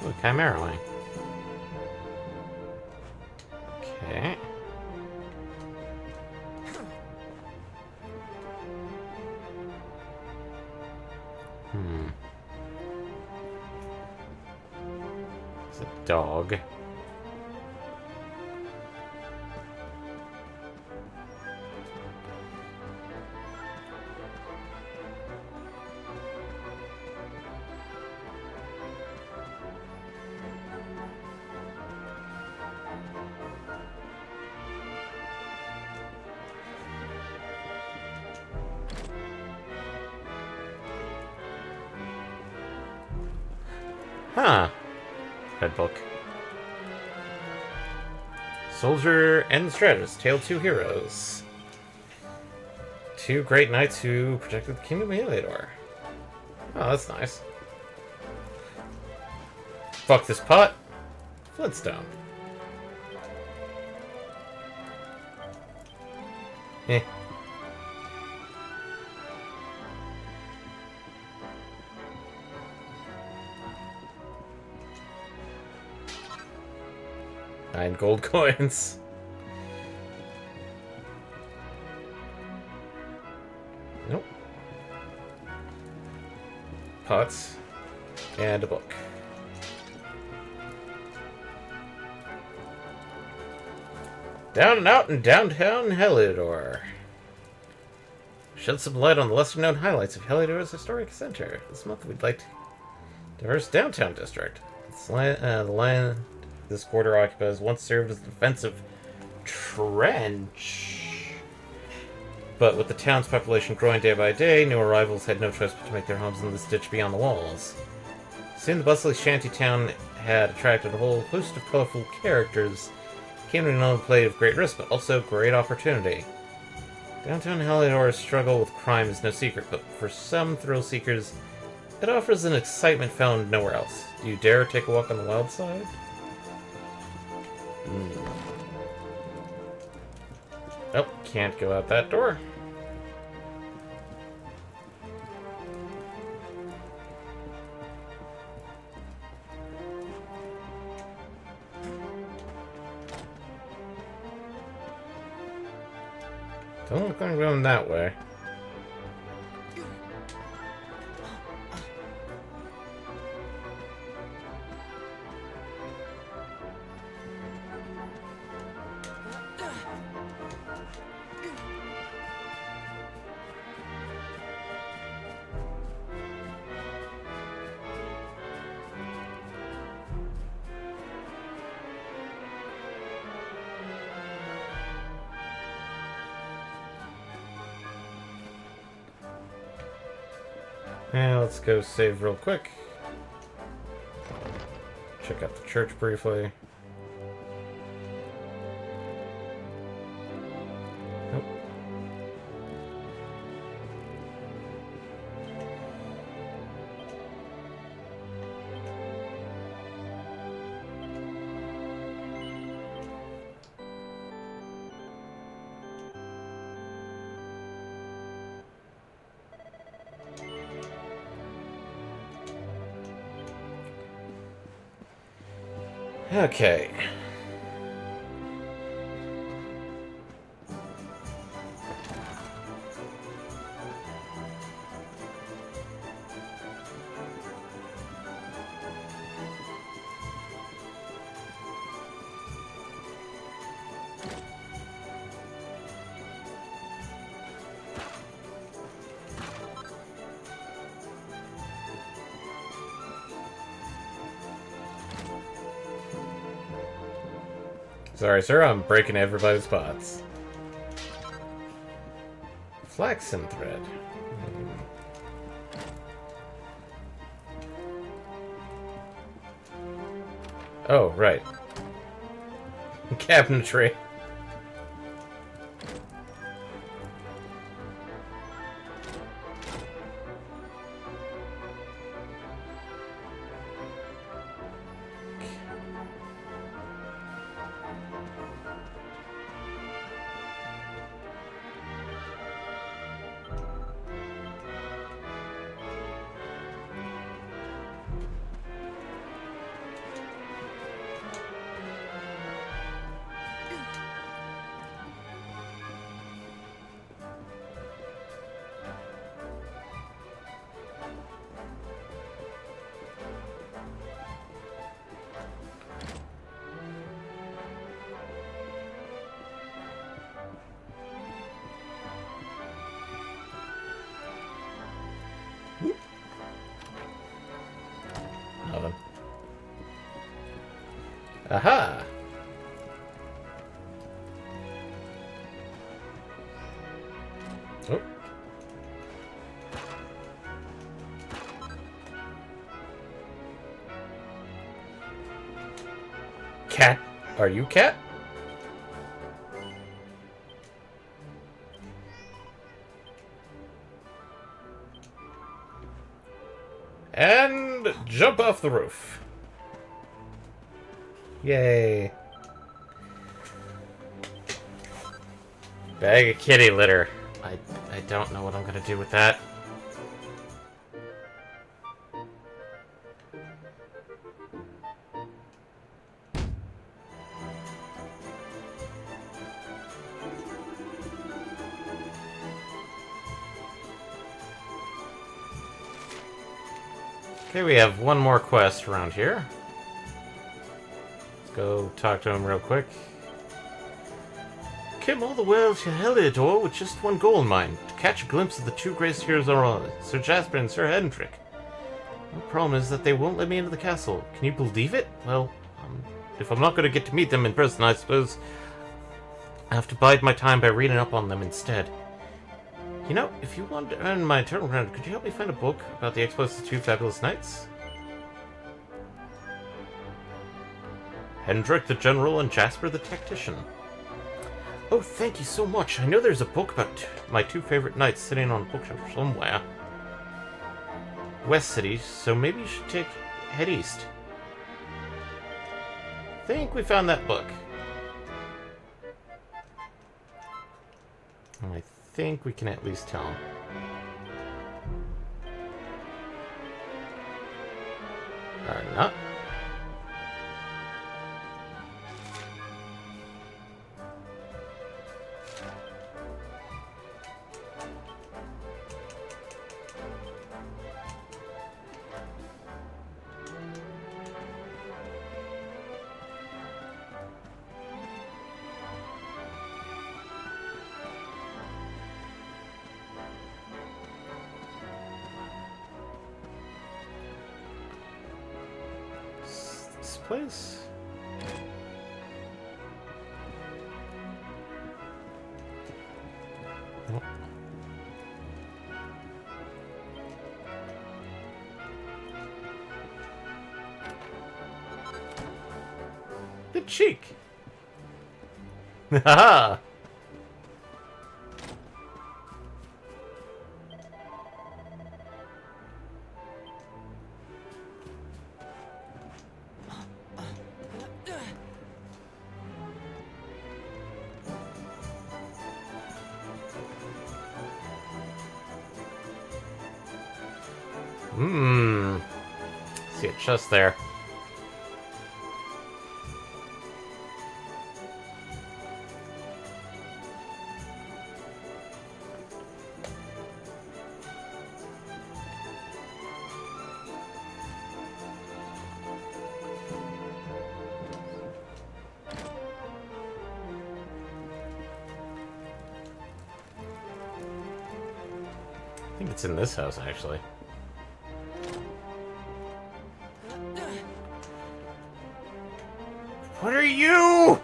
Ooh, Chimera Wing. Okay. It's a dog. Huh. Red book. Soldier and Strategist, Tale of Two Heroes. Two great knights who protected the Kingdom of Heliodor. Oh, that's nice. Fuck this pot. Flintstone. Eh. 9 gold coins. Nope. Pots. And a book. Down and out in downtown Heliodor. Shed some light on the lesser-known highlights of Heliodor's historic center. This month we'd like to diverse downtown district. The land this quarter occupies once served as a defensive trench. But with the town's population growing day by day, new arrivals had no choice but to make their homes in this ditch beyond the walls. Soon the bustling shanty town had attracted a whole host of colorful characters, came to know the play of great risk, but also great opportunity. Downtown Heliodor's struggle with crime is no secret, but for some thrill seekers, it offers an excitement found nowhere else. Do you dare take a walk on the wild side? Oh, can't go out that door. Don't look like I'm going that way. Now let's go save real quick. Check out the church briefly. Nope. Okay. Sorry, sir, I'm breaking everybody's pots. Flaxen thread. Oh, right. Cabinetry. Nothing. Aha! Oh. Cat? Are you cat? And jump off the roof. Yay. Bag of kitty litter. I don't know what I'm gonna do with that. Okay, we have one more quest around here. Let's go talk to him real quick. Came all the way to Heliodor with just one goal in mind: to catch a glimpse of the two greatest heroes on Earth, Sir Jasper and Sir Hendrik. The problem is that they won't let me into the castle. Can you believe it? Well, if I'm not going to get to meet them in person, I suppose I have to bide my time by reading up on them instead. You know, if you want to earn my eternal ground, could you help me find a book about the exploits of the two fabulous knights? Hendrik the General and Jasper the Tactician. Oh, thank you so much. I know there's a book about my two favorite knights sitting on a bookshelf somewhere. West City, so maybe you should head east. Think we found that book. And I think we can at least tell him. Or not. Place? Oh. The cheek. Haha. See a chest there. I think it's in this house, actually. What are you?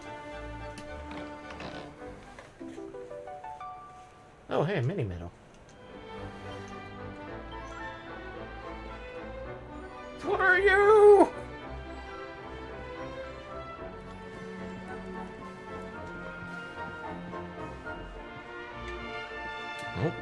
Oh, hey, a mini medal. What are you? Nope.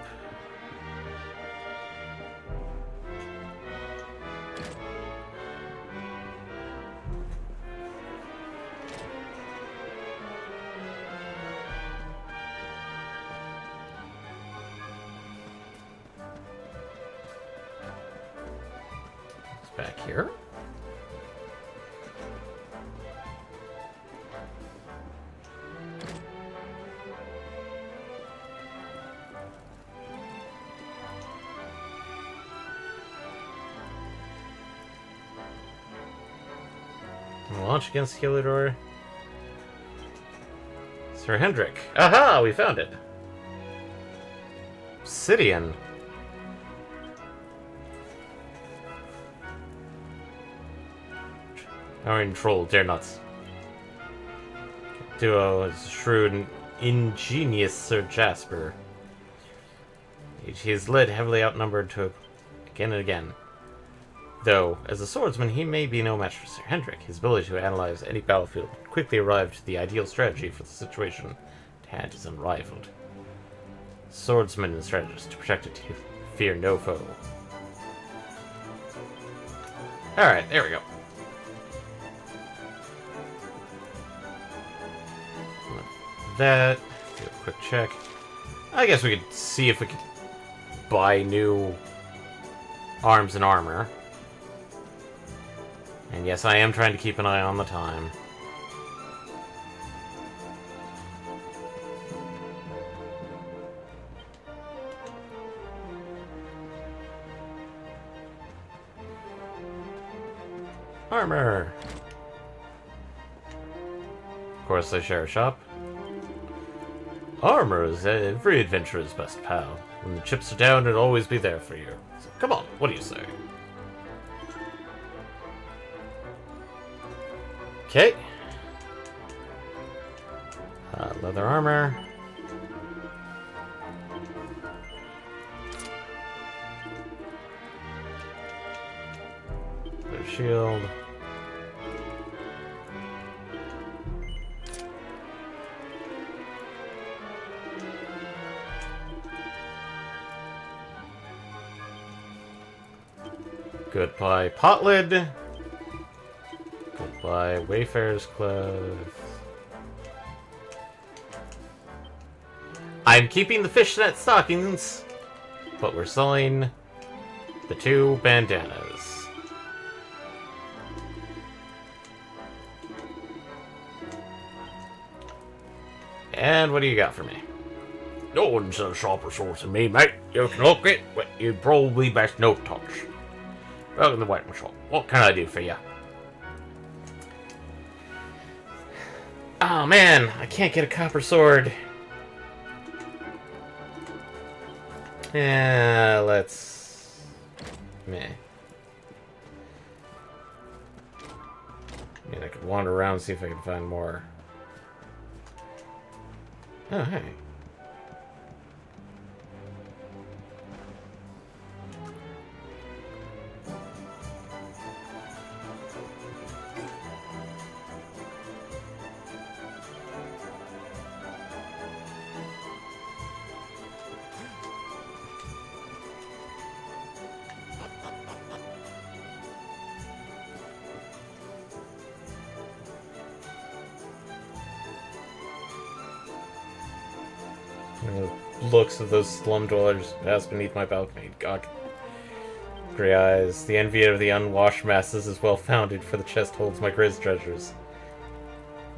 Back here. Launch against Heliodor. Sir Hendrik. Aha! We found it. Obsidian. Our troll, dare nuts. Duo is shrewd and ingenious Sir Jasper. He is led heavily outnumbered to again and again. Though, as a swordsman, he may be no match for Sir Hendrik. His ability to analyze any battlefield and quickly arrive to the ideal strategy for the situation at hand is unrivaled. Swordsman and strategist, to protect it, fear no foe. Alright, there we go. That. Do a quick check. I guess we could see if we could buy new arms and armor. And yes, I am trying to keep an eye on the time. Armor. Of course, they share a shop. Armor is every adventurer's best pal. When the chips are down, it'll always be there for you. So, come on, what do you say? Okay. Leather armor. Leather shield. Goodbye, pot lid. Goodbye, Wayfarer's clothes. I'm keeping the fishnet stockings, but we're selling the 2 bandanas. And what do you got for me? No one's a sharper sword than me, mate. You can look it, but you probably best not touch. Welcome to the weapon shop. What can I do for you? Oh man, I can't get a copper sword. Yeah, let's... Meh. I mean, I could wander around and see if I can find more. Oh, hey. The looks of those slum dwellers pass beneath my balcony. Gawk. Grey eyes. The envy of the unwashed masses is well founded, for the chest holds my greatest treasures.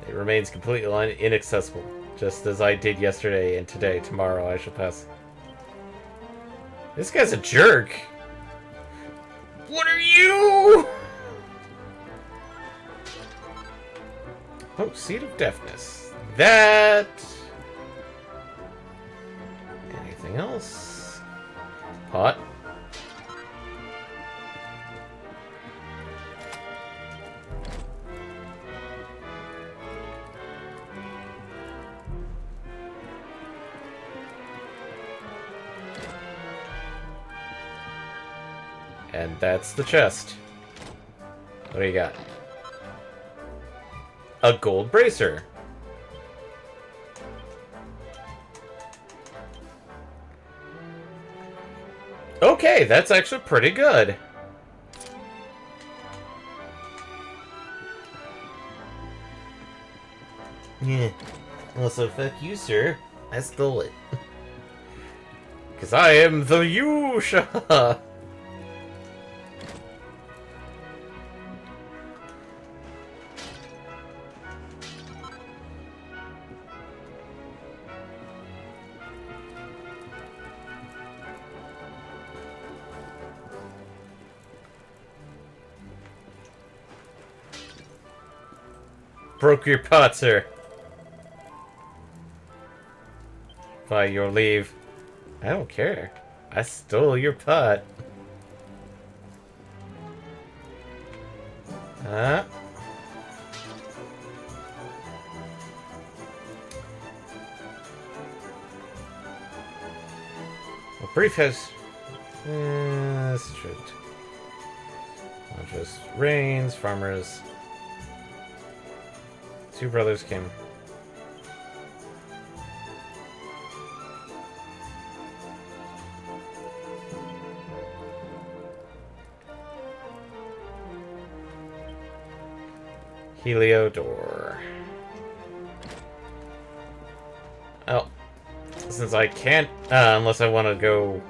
It remains completely inaccessible, just as I did yesterday and today. Tomorrow I shall pass. This guy's a jerk. What are you? Oh, Seed of Deafness. That... Anything else? Pot. And that's the chest. What do you got? A gold bracer. Okay, that's actually pretty good. Yeah. Also, fuck you, sir. I stole it. Because I am the Yusha! Broke your pot, sir. By your leave. I don't care. I stole your pot. Huh? A briefcase. That's true. Not just rains, farmers. 2 brothers came. Heliodor. Oh. Since I can't, unless I want to go...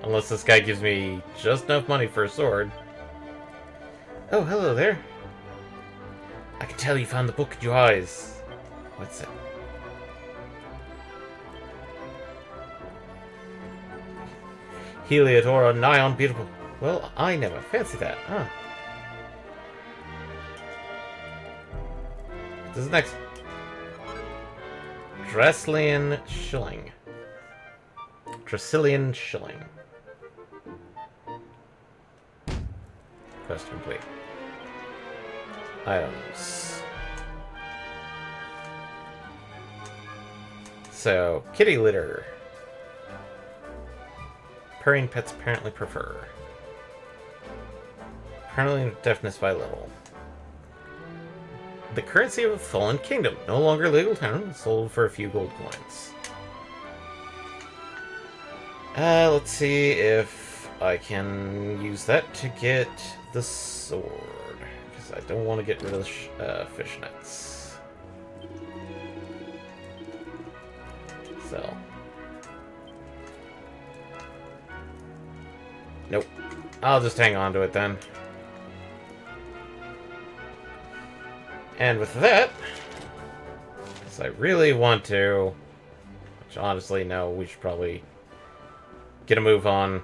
unless this guy gives me just enough money for a sword. Oh, hello there. I can tell you found the book in your eyes. What's it? Heliodor, nigh unbeatable. Well, I never fancy that, huh? This is next. Dresslian Shilling. Dressilian Shilling. Quest complete. Items. So, kitty litter. Purring pets apparently prefer. Apparently deafness by level. The currency of a fallen kingdom. No longer legal town. Sold for a few gold coins. Let's see if I can use that to get the sword. Because I don't want to get rid of the fishnets. So. Nope. I'll just hang on to it then. And with that, because I really want to, which honestly, no, we should probably get a move on.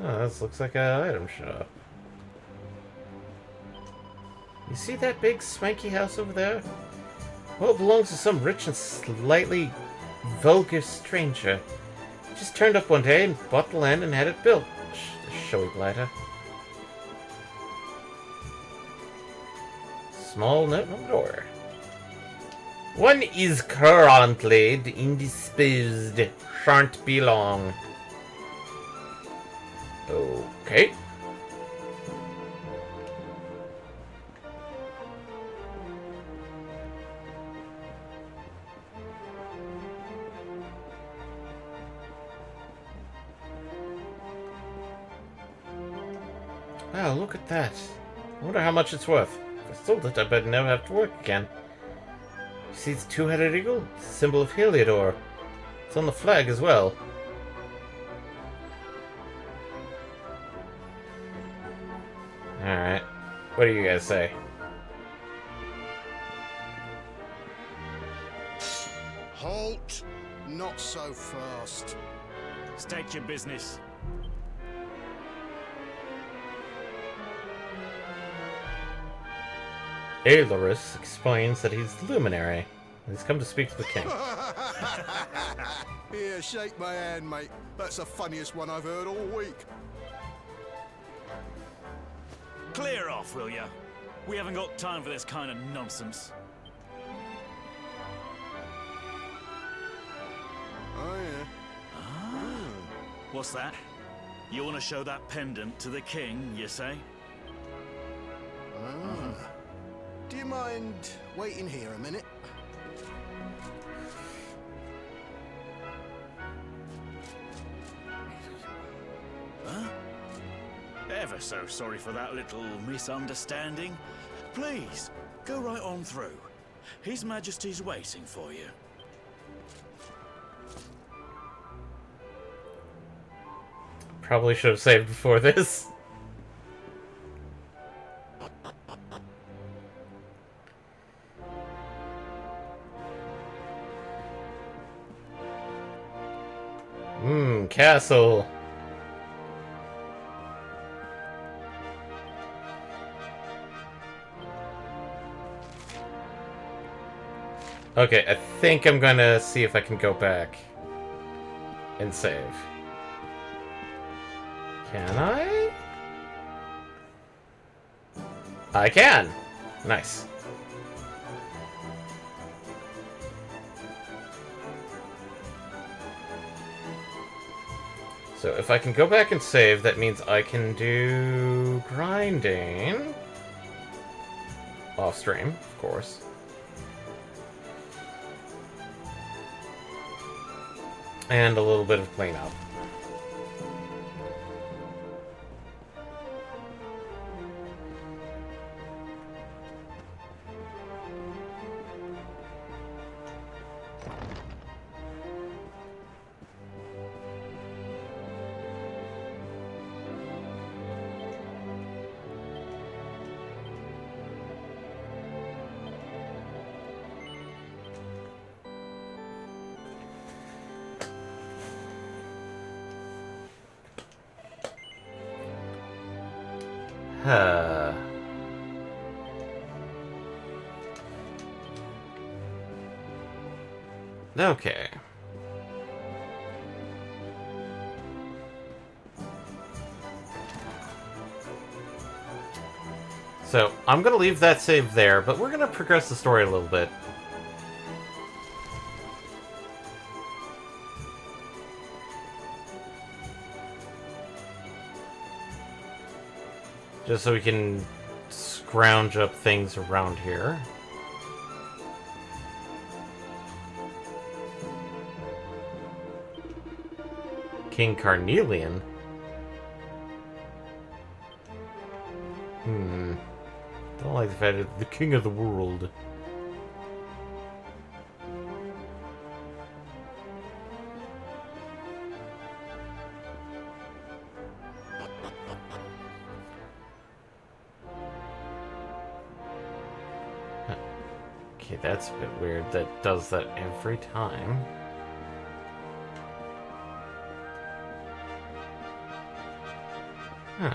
Oh, this looks like an item shop. You see that big swanky house over there? Well, it belongs to some rich and slightly vulgar stranger. Just turned up one day and bought the land and had it built. Showy blighter. Small note on the door. One is currently indisposed. Shan't be long. Okay. Wow, look at that. I wonder how much it's worth. If I sold it, I bet never have to work again. You see the two-headed eagle? It's a symbol of Heliodor. It's on the flag as well. Alright. What do you guys say? Halt! Not so fast. State your business. Aelorus explains that he's the luminary. And he's come to speak to the king. Here, shake my hand, mate. That's the funniest one I've heard all week. Clear off, will ya? We haven't got time for this kind of nonsense. Oh, yeah. What's that? You want to show that pendant to the king, you say? Do you mind waiting here a minute? Huh? Ever so sorry for that little misunderstanding. Please, go right on through. His Majesty's waiting for you. Probably should have saved before this. Castle. Okay, I think I'm gonna see if I can go back and save. Can I? I can! Nice. So if I can go back and save, that means I can do grinding. Off stream, of course. And a little bit of cleanup. Huh. Okay. So, I'm gonna leave that save there, but we're gonna progress the story a little bit. Just so we can scrounge up things around here. King Carnelian? Don't like the fact that the king of the world. Okay, that's a bit weird. That does that every time. Huh.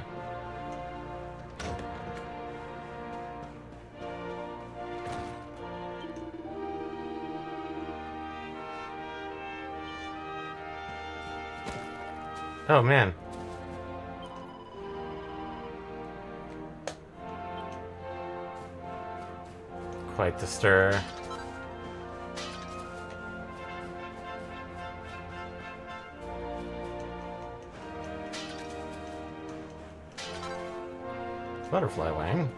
Oh, man. Quite the stir. Butterfly wing.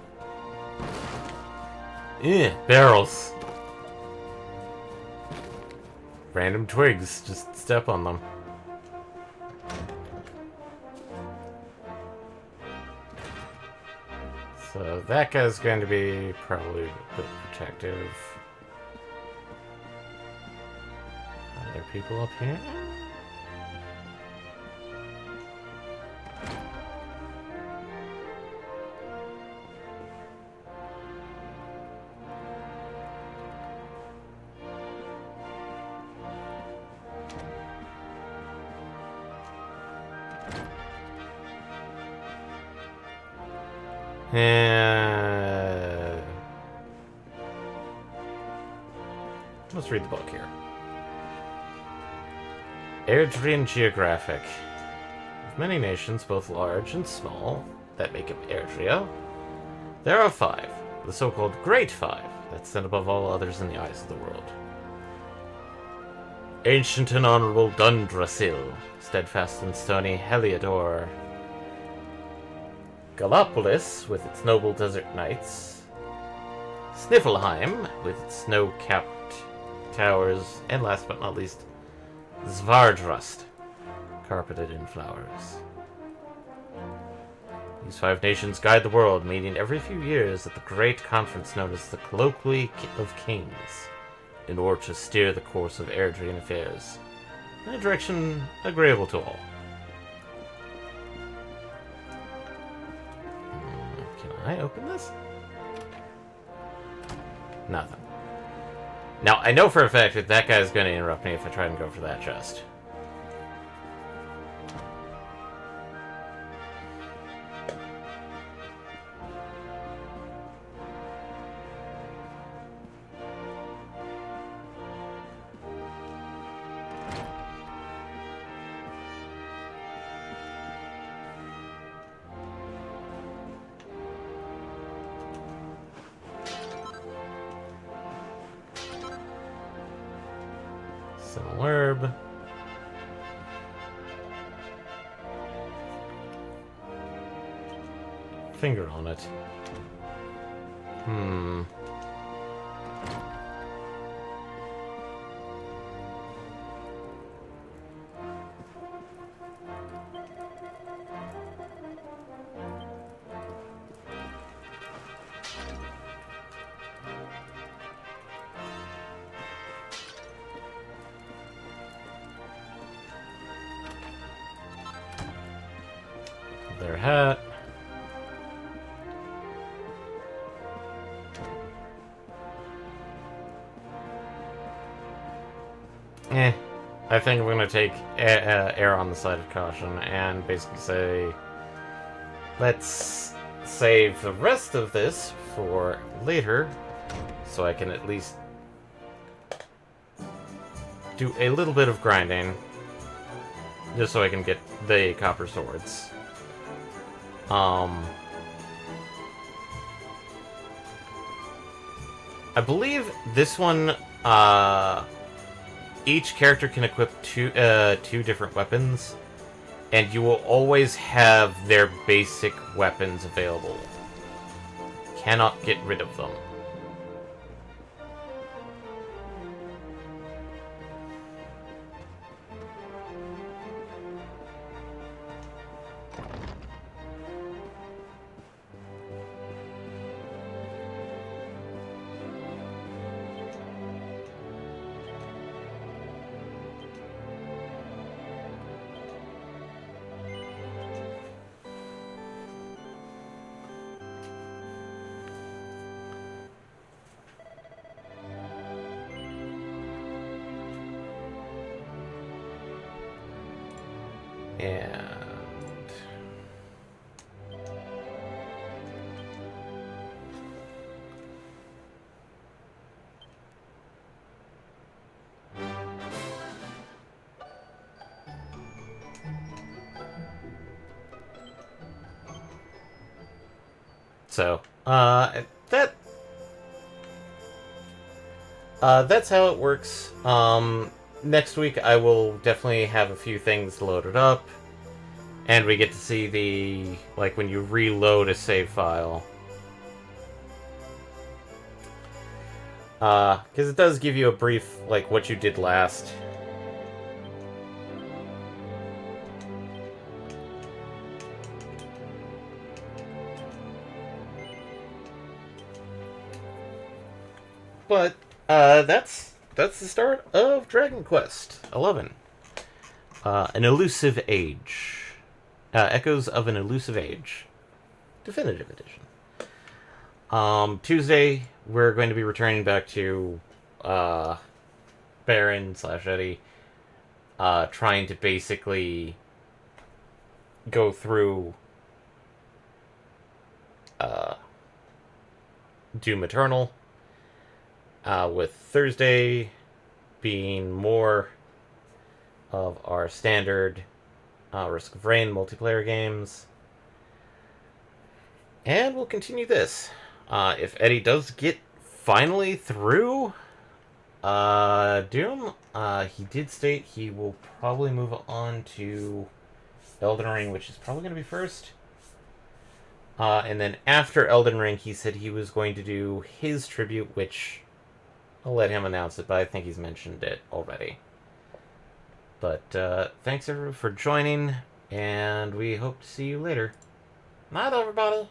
Barrels. Random twigs. Just step on them. So that guy's going to be probably a bit protective. Are there people up here? Let's read the book here. Erdrian Geographic. Of many nations, both large and small, that make up Erdria, there are 5, the so-called Great Five, that stand above all others in the eyes of the world. Ancient and honorable Dundrasil, steadfast and stony Heliodor, Gallipolis, with its noble desert knights, Sniffelheim, with its snow-capped towers, and last but not least, Svardrust, carpeted in flowers. These 5 nations guide the world, meeting every few years at the great conference known as the Colloquy of Kings, in order to steer the course of Erdrian affairs in a direction agreeable to all. Can I open this? Nothing. Now, I know for a fact that that guy's going to interrupt me if I try and go for that chest. Herb. Finger on it. Their hat. I think I'm going to take err on the side of caution and basically say, let's save the rest of this for later, so I can at least do a little bit of grinding, just so I can get the copper swords. I believe this one, each character can equip two different weapons, and you will always have their basic weapons available. Cannot get rid of them. And so, that's how it works. Next week I will definitely have a few things loaded up, and we get to see the, like, when you reload a save file. Because it does give you a brief, like, what you did last. But, that's the start of Dragon Quest XI. An Elusive Age. Echoes of an Elusive Age. Definitive Edition. Tuesday, we're going to be returning back to, Baron / Eddie, trying to basically go through, Doom Eternal. With Thursday being more of our standard Risk of Rain multiplayer games. And we'll continue this. If Eddie does get finally through Doom, he did state he will probably move on to Elden Ring, which is probably going to be first. And then after Elden Ring, he said he was going to do his tribute, which I'll let him announce it, but I think he's mentioned it already. But thanks everyone for joining, and we hope to see you later. Night, everybody!